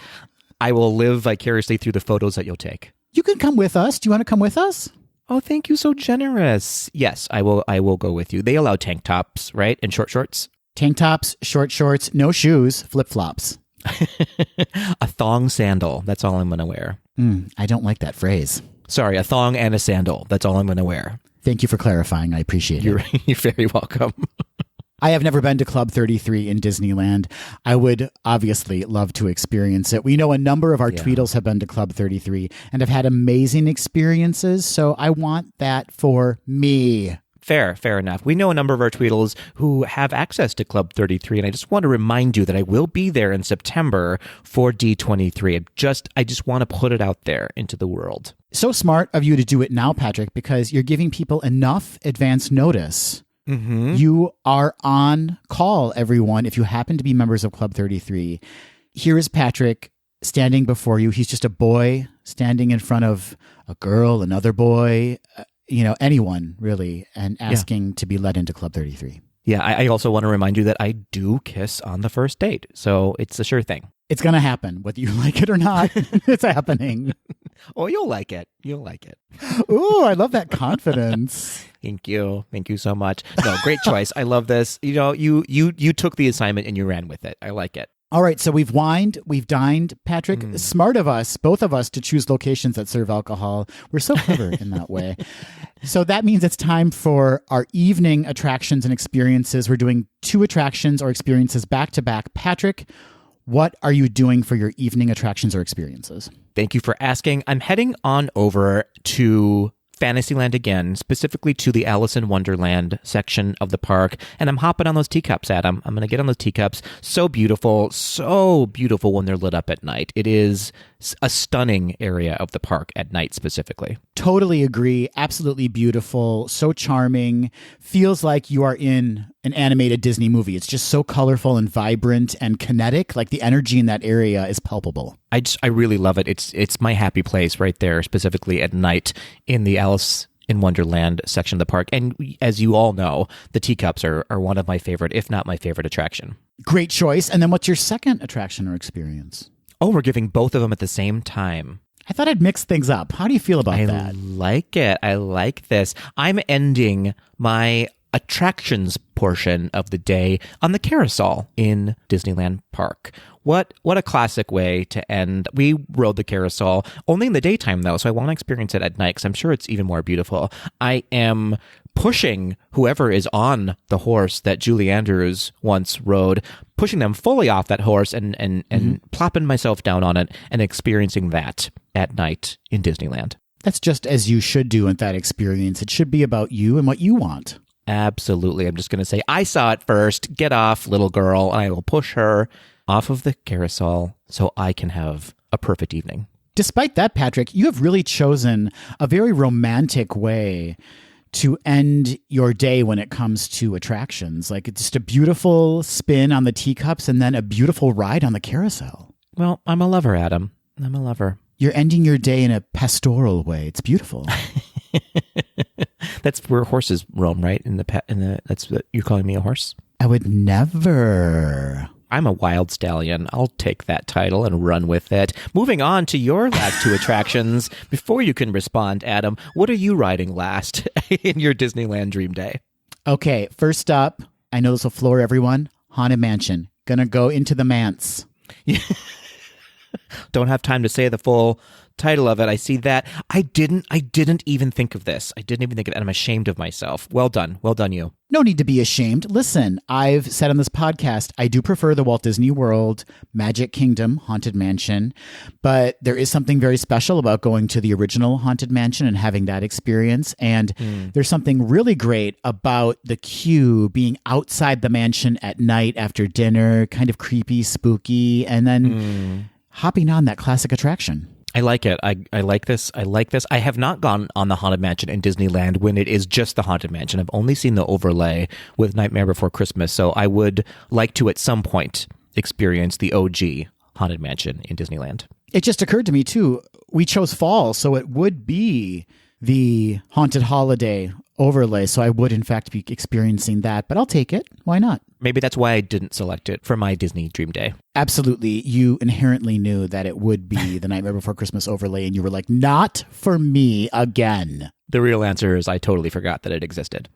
I will live vicariously through the photos that you'll take. You can come with us. Do you want to come with us? Oh, thank you. So generous. Yes, I will go with you. They allow tank tops, right? And short shorts? Tank tops, short shorts, no shoes, flip-flops. A thong sandal. That's all I'm going to wear. I don't like that phrase. Sorry, a thong and a sandal. That's all I'm going to wear. Thank you for clarifying. I appreciate it. You're very welcome. I have never been to Club 33 in Disneyland. I would obviously love to experience it. We know a number of our Tweedles have been to Club 33 and have had amazing experiences, so I want that for me. Fair enough. We know a number of our Tweedles who have access to Club 33, and I just want to remind you that I will be there in September for D23. I just want to put it out there into the world. So smart of you to do it now, Patrick, because you're giving people enough advance notice. Mm-hmm. You are on call, everyone, if you happen to be members of Club 33. Here is Patrick standing before you. He's just a boy standing in front of a girl, another boy, anyone really, and asking to be let into Club 33. Yeah, I also want to remind you that I do kiss on the first date, so it's a sure thing. It's going to happen, whether you like it or not. It's happening. Oh, you'll like it. You'll like it. Ooh, I love that confidence. Thank you. Thank you so much. No, great choice. I love this. You took the assignment and you ran with it. I like it. All right, so we've wined, we've dined. Patrick, smart of us, both of us, to choose locations that serve alcohol. We're so clever in that way. So that means it's time for our evening attractions and experiences. We're doing 2 attractions or experiences back to back. Patrick, what are you doing for your evening attractions or experiences? Thank you for asking. I'm heading on over to Fantasyland again, specifically to the Alice in Wonderland section of the park. And I'm hopping on those teacups, Adam. I'm going to get on those teacups. So beautiful when they're lit up at night. It is a stunning area of the park at night specifically. Totally agree. Absolutely beautiful. So charming. Feels like you are in an animated Disney movie. It's just so colorful and vibrant and kinetic. Like the energy in that area is palpable. I really love it. It's my happy place right there, specifically at night in the Alice in Wonderland section of the park. And as you all know, the teacups are one of my favorite, if not my favorite attraction. Great choice. And then what's your second attraction or experience? Oh, we're giving both of them at the same time. I thought I'd mix things up. How do you feel about that? I like it. I like this. I'm ending my attractions portion of the day on the carousel in Disneyland Park. What a classic way to end. We rode the carousel only in the daytime, though, so I want to experience it at night because I'm sure it's even more beautiful. I am pushing whoever is on the horse that Julie Andrews once rode, pushing them fully off that horse and plopping myself down on it and experiencing that at night in Disneyland. That's just as you should do in that experience. It should be about you and what you want. Absolutely. I'm just going to say, I saw it first. Get off, little girl, and I will push her off of the carousel so I can have a perfect evening. Despite that, Patrick, you have really chosen a very romantic way to end your day when it comes to attractions. Like it's just a beautiful spin on the teacups and then a beautiful ride on the carousel. Well, I'm a lover, Adam. I'm a lover. You're ending your day in a pastoral way. It's beautiful. That's where horses roam, right? That's what you're calling me a horse? I would never. I'm a wild stallion. I'll take that title and run with it. Moving on to your last two attractions. Before you can respond, Adam, what are you riding last in your Disneyland Dream Day? Okay, first up, I know this will floor everyone. Haunted Mansion. Gonna go into the manse. Don't have time to say the full title of it. I see that. I didn't even think of this. I didn't even think of it, and I'm ashamed of myself. Well done. Well done, you. No need to be ashamed. Listen, I've said on this podcast, I do prefer the Walt Disney World, Magic Kingdom, Haunted Mansion, but there is something very special about going to the original Haunted Mansion and having that experience. And there's something really great about the queue being outside the mansion at night after dinner, kind of creepy, spooky, and then hopping on that classic attraction. I like it. I like this. I like this. I have not gone on the Haunted Mansion in Disneyland when it is just the Haunted Mansion. I've only seen the overlay with Nightmare Before Christmas. So I would like to at some point experience the OG Haunted Mansion in Disneyland. It just occurred to me too, we chose fall, so it would be the Haunted Holiday overlay. So I would in fact be experiencing that, but I'll take it. Why not? Maybe that's why I didn't select it for my Disney Dream Day. Absolutely. You inherently knew that it would be the Nightmare Before Christmas overlay, and you were like, not for me again. The real answer is I totally forgot that it existed.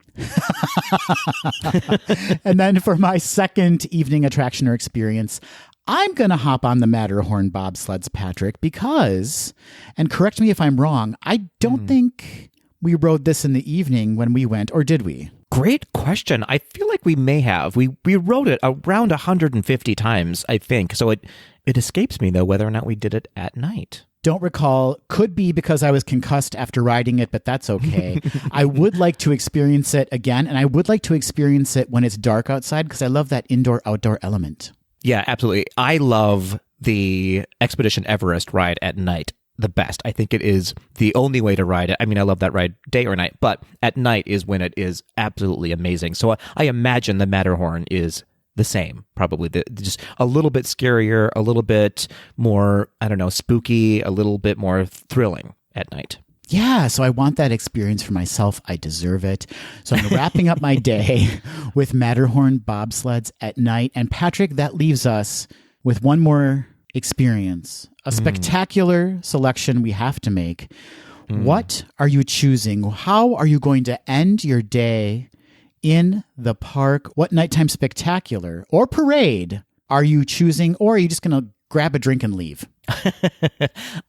And then for my second evening attraction or experience, I'm going to hop on the Matterhorn bobsleds, Patrick, because, and correct me if I'm wrong, I don't think we rode this in the evening when we went, or did we? Great question. I feel like we may have. We rode it around 150 times, I think. So it escapes me, though, whether or not we did it at night. Don't recall. Could be because I was concussed after riding it, but that's okay. I would like to experience it again, and I would like to experience it when it's dark outside because I love that indoor-outdoor element. Yeah, absolutely. I love the Expedition Everest ride at night the best. I think it is the only way to ride it. I mean, I love that ride day or night, but at night is when it is absolutely amazing. So I imagine the Matterhorn is the same, probably just a little bit scarier, a little bit more, I don't know, spooky, a little bit more thrilling at night. Yeah, so I want that experience for myself. I deserve it. So I'm wrapping up my day with Matterhorn bobsleds at night. And Patrick, that leaves us with one more experience, a spectacular selection we have to make. What are you choosing? How are you going to end your day in the park? What nighttime spectacular or parade are you choosing? Or are you just going to grab a drink and leave?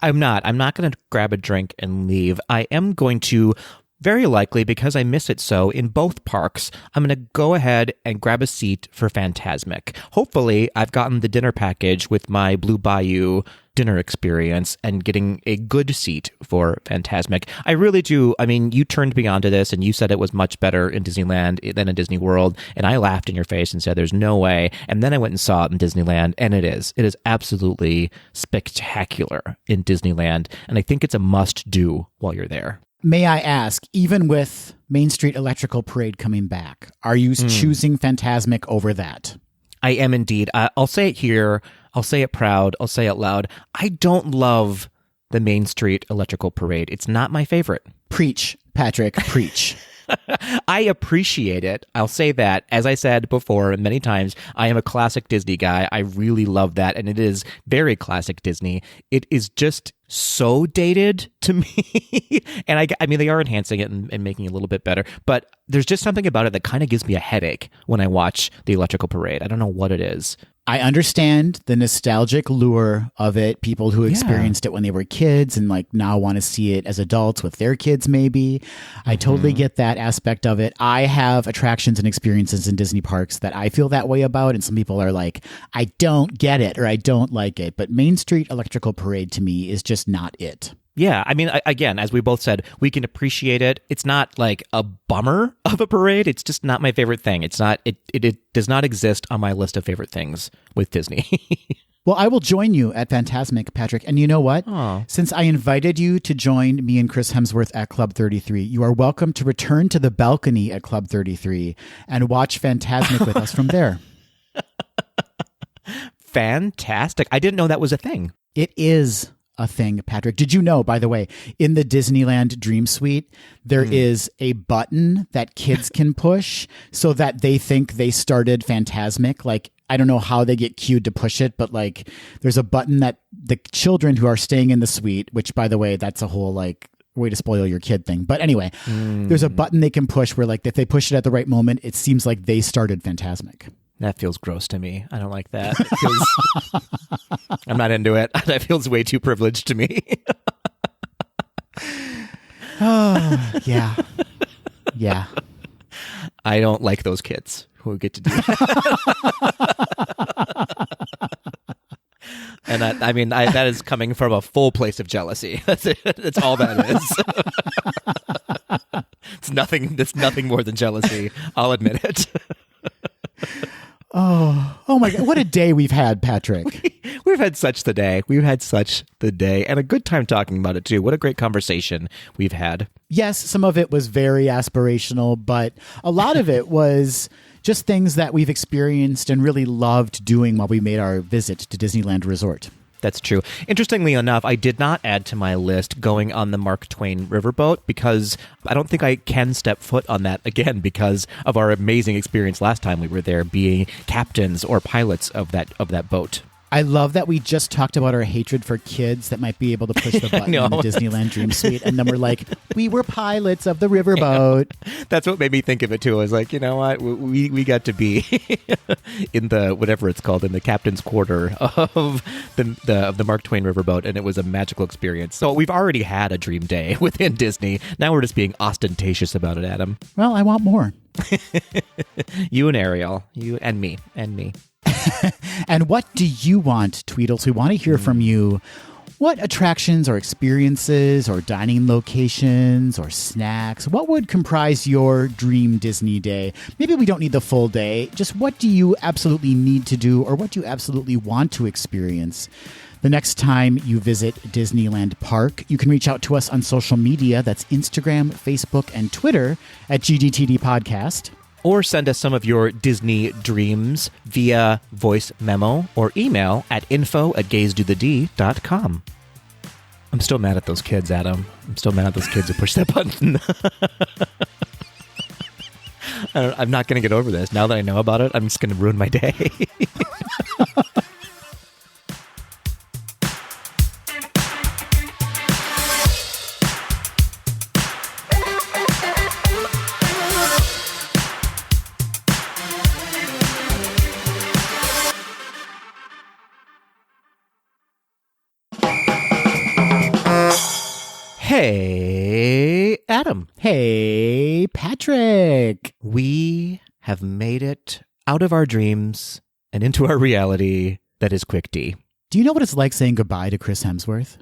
I'm not going to grab a drink and leave. I am going to very likely, because I miss it so in both parks, I'm going to go ahead and grab a seat for Fantasmic. Hopefully, I've gotten the dinner package with my Blue Bayou dinner experience and getting a good seat for Fantasmic. I really do. I mean, you turned me onto this and you said it was much better in Disneyland than in Disney World. And I laughed in your face and said, there's no way. And then I went and saw it in Disneyland, and it is. It is absolutely spectacular in Disneyland. And I think it's a must do while you're there. May I ask, even with Main Street Electrical Parade coming back, are you choosing Fantasmic over that? I am indeed. I'll say it here. I'll say it proud. I'll say it loud. I don't love the Main Street Electrical Parade. It's not my favorite. Preach, Patrick, preach. I appreciate it. I'll say that. As I said before many times, I am a classic Disney guy. I really love that. And it is very classic Disney. It is just so dated to me. And I mean, they are enhancing it and making it a little bit better. But there's just something about it that kind of gives me a headache when I watch the Electrical Parade. I don't know what it is. I understand the nostalgic lure of it. People who experienced it when they were kids and like now want to see it as adults with their kids, maybe. I totally get that aspect of it. I have attractions and experiences in Disney parks that I feel that way about. And some people are like, I don't get it or I don't like it. But Main Street Electrical Parade to me is just not it. Yeah, I mean, again, as we both said, we can appreciate it. It's not like a bummer of a parade. It's just not my favorite thing. It's not. It does not exist on my list of favorite things with Disney. Well, I will join you at Fantasmic, Patrick. And you know what? Aww. Since I invited you to join me and Chris Hemsworth at Club 33, you are welcome to return to the balcony at Club 33 and watch Fantasmic with us from there. Fantastic. I didn't know that was a thing. It is a thing, Patrick. Did you know, by the way, in the Disneyland Dream Suite, there is a button that kids can push so that they think they started Fantasmic? Like, I don't know how they get cued to push it, but like there's a button that the children who are staying in the suite, which by the way, that's a whole like way to spoil your kid thing. But anyway, there's a button they can push where like if they push it at the right moment, it seems like they started Fantasmic. That feels gross to me. I don't like that. It feels, I'm not into it. That feels way too privileged to me. Oh, yeah. Yeah. I don't like those kids who get to do that. And I mean, that is coming from a full place of jealousy. That's it. That's all that is. It's nothing more than jealousy. I'll admit it. Oh my God. What a day we've had, Patrick. We've had such the day. We've had such the day and a good time talking about it too. What a great conversation we've had. Yes, some of it was very aspirational, but a lot of it was just things that we've experienced and really loved doing while we made our visit to Disneyland Resort. That's true. Interestingly enough, I did not add to my list going on the Mark Twain riverboat because I don't think I can step foot on that again because of our amazing experience last time we were there being captains or pilots of that boat. I love that we just talked about our hatred for kids that might be able to push the button in the Disneyland Dream Suite. And then we're like, we were pilots of the riverboat. That's what made me think of it, too. I was like, you know what? We got to be in the, whatever it's called, in the captain's quarter of the Mark Twain riverboat. And it was a magical experience. So we've already had a dream day within Disney. Now we're just being ostentatious about it, Adam. Well, I want more. You and Ariel. You and me. And me. And what do you want, Tweedles? We want to hear from you. What attractions or experiences or dining locations or snacks, what would comprise your dream Disney day? Maybe we don't need the full day. Just what do you absolutely need to do or what do you absolutely want to experience the next time you visit Disneyland Park? You can reach out to us on social media. That's Instagram, Facebook, and Twitter at GDTD Podcast. Or send us some of your Disney dreams via voice memo or email at info@gaysdothed.com. I'm still mad at those kids, Adam. I'm still mad at those kids who pushed that button. I'm not going to get over this. Now that I know about it, I'm just going to ruin my day. Hey, Adam. Hey. Hey, Patrick. We have made it out of our dreams and into our reality that is Quick D. Do you know what it's like saying goodbye to Chris Hemsworth?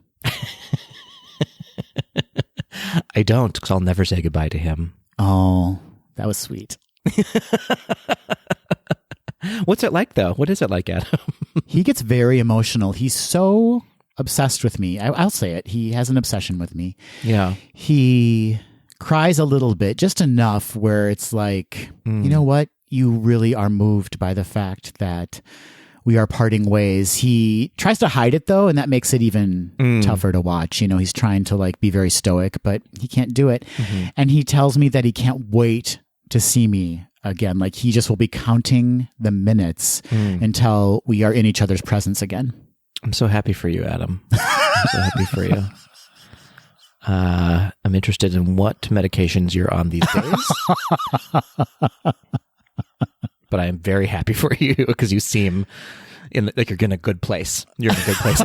I don't, because I'll never say goodbye to him. Oh, that was sweet. What's it like, though? What is it like, Adam? He gets very emotional. He's so obsessed with me. I'll say it. He has an obsession with me. Yeah. He cries a little bit, just enough where it's like, you know what? You really are moved by the fact that we are parting ways. He tries to hide it, though, and that makes it even tougher to watch. You know, he's trying to like be very stoic, but he can't do it. And he tells me that he can't wait to see me again. Like he just will be counting the minutes until we are in each other's presence again. I'm so happy for you, Adam. I'm so happy for you. I'm interested in what medications you're on these days. But I am very happy for you because you seem like you're in a good place. You're in a good place.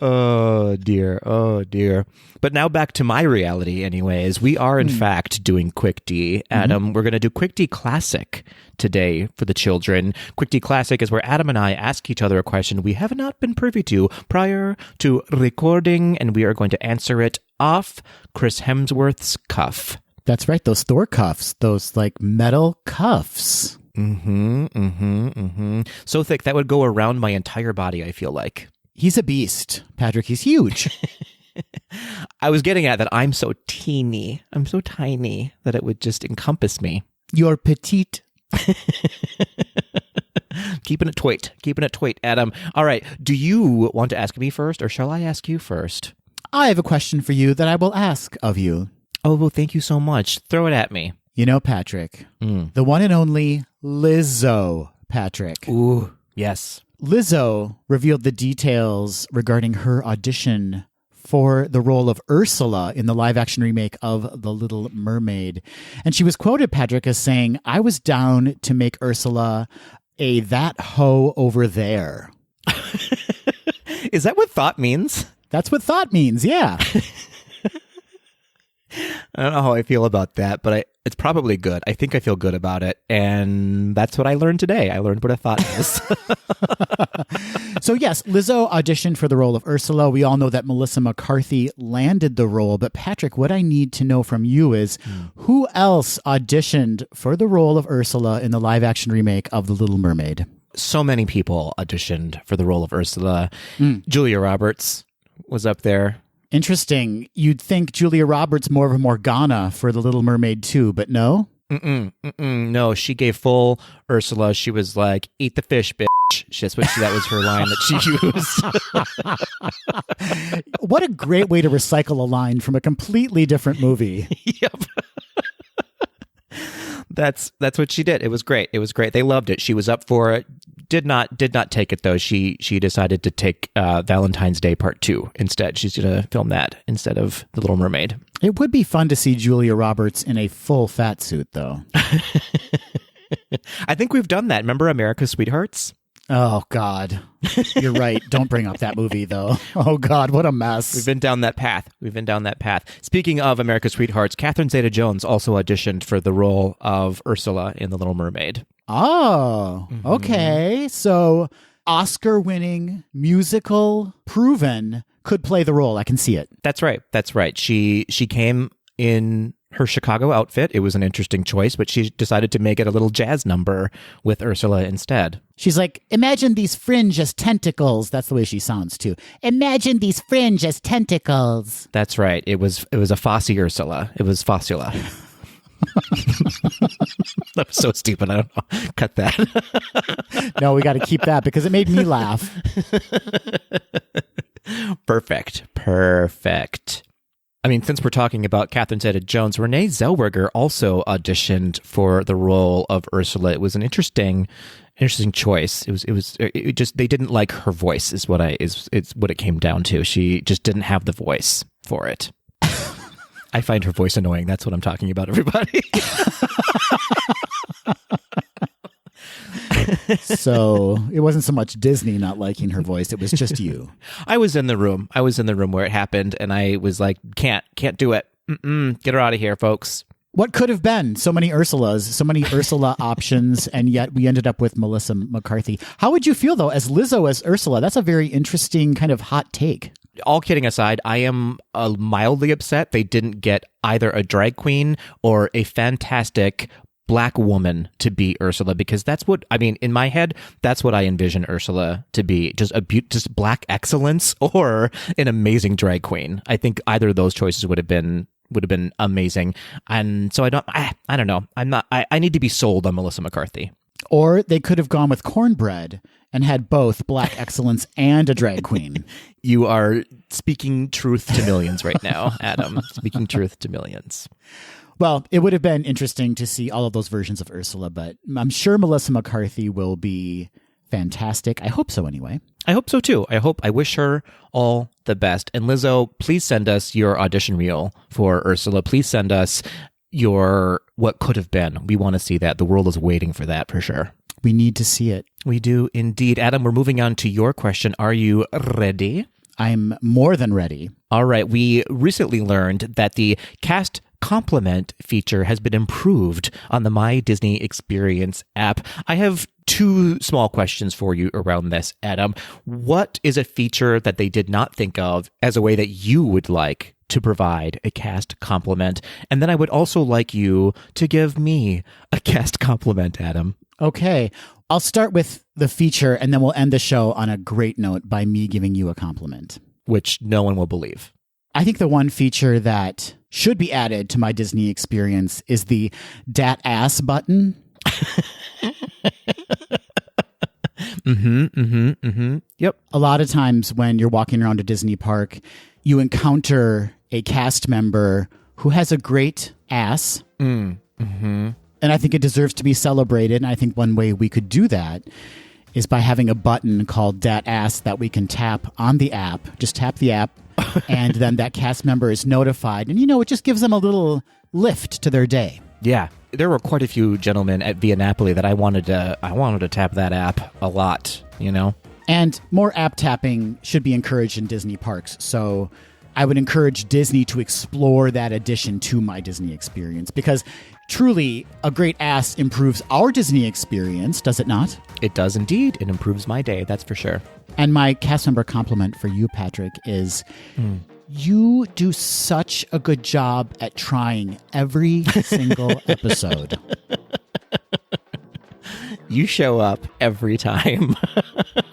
Oh, dear. Oh, dear. But now back to my reality anyways. We are, in fact, doing Quick D. Adam, we're going to do Quick D Classic today for the children. Quick D Classic is where Adam and I ask each other a question we have not been privy to prior to recording, and we are going to answer it off Chris Hemsworth's cuff. That's right. Those Thor cuffs, those like metal cuffs. So thick that would go around my entire body, I feel like. He's a beast, Patrick. He's huge. I was getting at that I'm so teeny. I'm so tiny that it would just encompass me. You're petite. Keeping it tight, Adam. All right. Do you want to ask me first, or shall I ask you first? I have a question for you that I will ask of you. Oh, well, thank you so much. Throw it at me. You know, Patrick, the one and only Lizzo, Patrick. Ooh, yes. Lizzo revealed the details regarding her audition for the role of Ursula in the live-action remake of The Little Mermaid. And she was quoted, Patrick, as saying, "I was down to make Ursula a that hoe over there." Is that what thought means? That's what thought means, yeah. I don't know how I feel about that, but it's probably good. I think I feel good about it. And that's what I learned today. I learned what a thought is. So yes, Lizzo auditioned for the role of Ursula. We all know that Melissa McCarthy landed the role. But Patrick, what I need to know from you is who else auditioned for the role of Ursula in the live action remake of The Little Mermaid? So many people auditioned for the role of Ursula. Julia Roberts was up there. Interesting. You'd think Julia Roberts more of a Morgana for The Little Mermaid too, but no? No, she gave full Ursula. She was like, "Eat the fish, bitch." That was her line that she used. What a great way to recycle a line from a completely different movie. Yep. That's what she did. It was great. They loved it. She was up for it. Did not take it though. She decided to take Valentine's Day Part 2 instead. She's going to film that instead of The Little Mermaid. It would be fun to see Julia Roberts in a full fat suit though. I think we've done that. Remember America's Sweethearts? Oh, God. You're right. Don't bring up that movie, though. Oh, God, what a mess. We've been down that path. Speaking of America's Sweethearts, Catherine Zeta-Jones also auditioned for the role of Ursula in The Little Mermaid. Oh, okay. So Oscar-winning, musical, proven, could play the role. I can see it. That's right. She came in her Chicago outfit. It was an interesting choice, but she decided to make it a little jazz number with Ursula instead. She's like, "Imagine these fringe as tentacles." That's the way she sounds too. "Imagine these fringe as tentacles." That's right. It was a Fosse Ursula. It was Fossula. That was so stupid. I don't know. Cut that. No, we got to keep that because it made me laugh. Perfect. I mean, since we're talking about Catherine Zeta-Jones, Renee Zellweger also auditioned for the role of Ursula. It was an interesting choice. It just they didn't like her voice is what it came down to. She just didn't have the voice for it. I find her voice annoying. That's what I'm talking about, everybody. So it wasn't so much Disney not liking her voice. It was just you. I was in the room. I was in the room where it happened, and I was like, can't do it. Get her out of here, folks. What could have been? So many Ursulas, so many Ursula options, and yet we ended up with Melissa McCarthy. How would you feel, though, as Lizzo as Ursula? That's a very interesting kind of hot take. All kidding aside, I am mildly upset they didn't get either a drag queen or a fantastic Black woman to be Ursula, because that's what, I mean, in my head, that's what I envision Ursula to be. Just just Black excellence or an amazing drag queen. I think either of those choices would have been amazing. And so I don't know. I need to be sold on Melissa McCarthy. Or they could have gone with cornbread and had both Black excellence and a drag queen. You are speaking truth to millions right now, Adam. Speaking truth to millions. Well, it would have been interesting to see all of those versions of Ursula, but I'm sure Melissa McCarthy will be fantastic. I hope so anyway. I hope so too. I wish her all the best. And Lizzo, please send us your audition reel for Ursula. Please send us your what could have been. We want to see that. The world is waiting for that for sure. We need to see it. We do indeed. Adam, we're moving on to your question. Are you ready? I'm more than ready. All right. We recently learned that the cast compliment feature has been improved on the My Disney Experience app. I have two small questions for you around this, Adam. What is a feature that they did not think of as a way that you would like to provide a cast compliment? And then I would also like you to give me a cast compliment, Adam. Okay. I'll start with the feature, and then we'll end the show on a great note by me giving you a compliment. Which no one will believe. I think the one feature that should be added to My Disney Experience is the Dat Ass button. Yep. A lot of times when you're walking around a Disney park, you encounter a cast member who has a great ass. And I think it deserves to be celebrated. And I think one way we could do that is by having a button called Dat Ass that we can tap on the app. Just tap the app, and then that cast member is notified. And, it just gives them a little lift to their day. Yeah. There were quite a few gentlemen at Via Napoli that I wanted to tap that app a lot, And more app tapping should be encouraged in Disney parks. So I would encourage Disney to explore that addition to My Disney Experience, because truly a great ass improves our Disney experience, does it not? It does indeed. It improves my day, that's for sure. And my cast member compliment for you, Patrick, is you do such a good job at trying every single episode. You show up every time.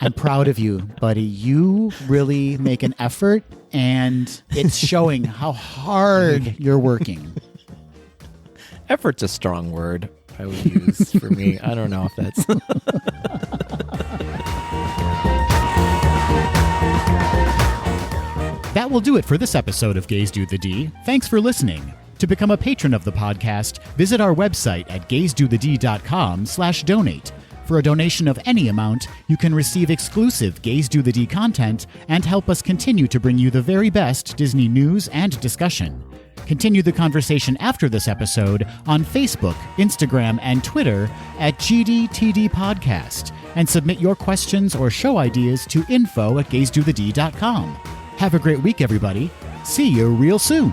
I'm proud of you, buddy. You really make an effort, and it's showing how hard you're working. Effort's a strong word I would use for me. I don't know if that's... That will do it for this episode of Gays Do the D. Thanks for listening. To become a patron of the podcast, visit our website at gaysdothed.com/donate. For a donation of any amount, you can receive exclusive Gays Do the D content and help us continue to bring you the very best Disney news and discussion. Continue the conversation after this episode on Facebook, Instagram, and Twitter at GDTD Podcast, and submit your questions or show ideas to info@gaysdothed.com. Have a great week, everybody. See you real soon.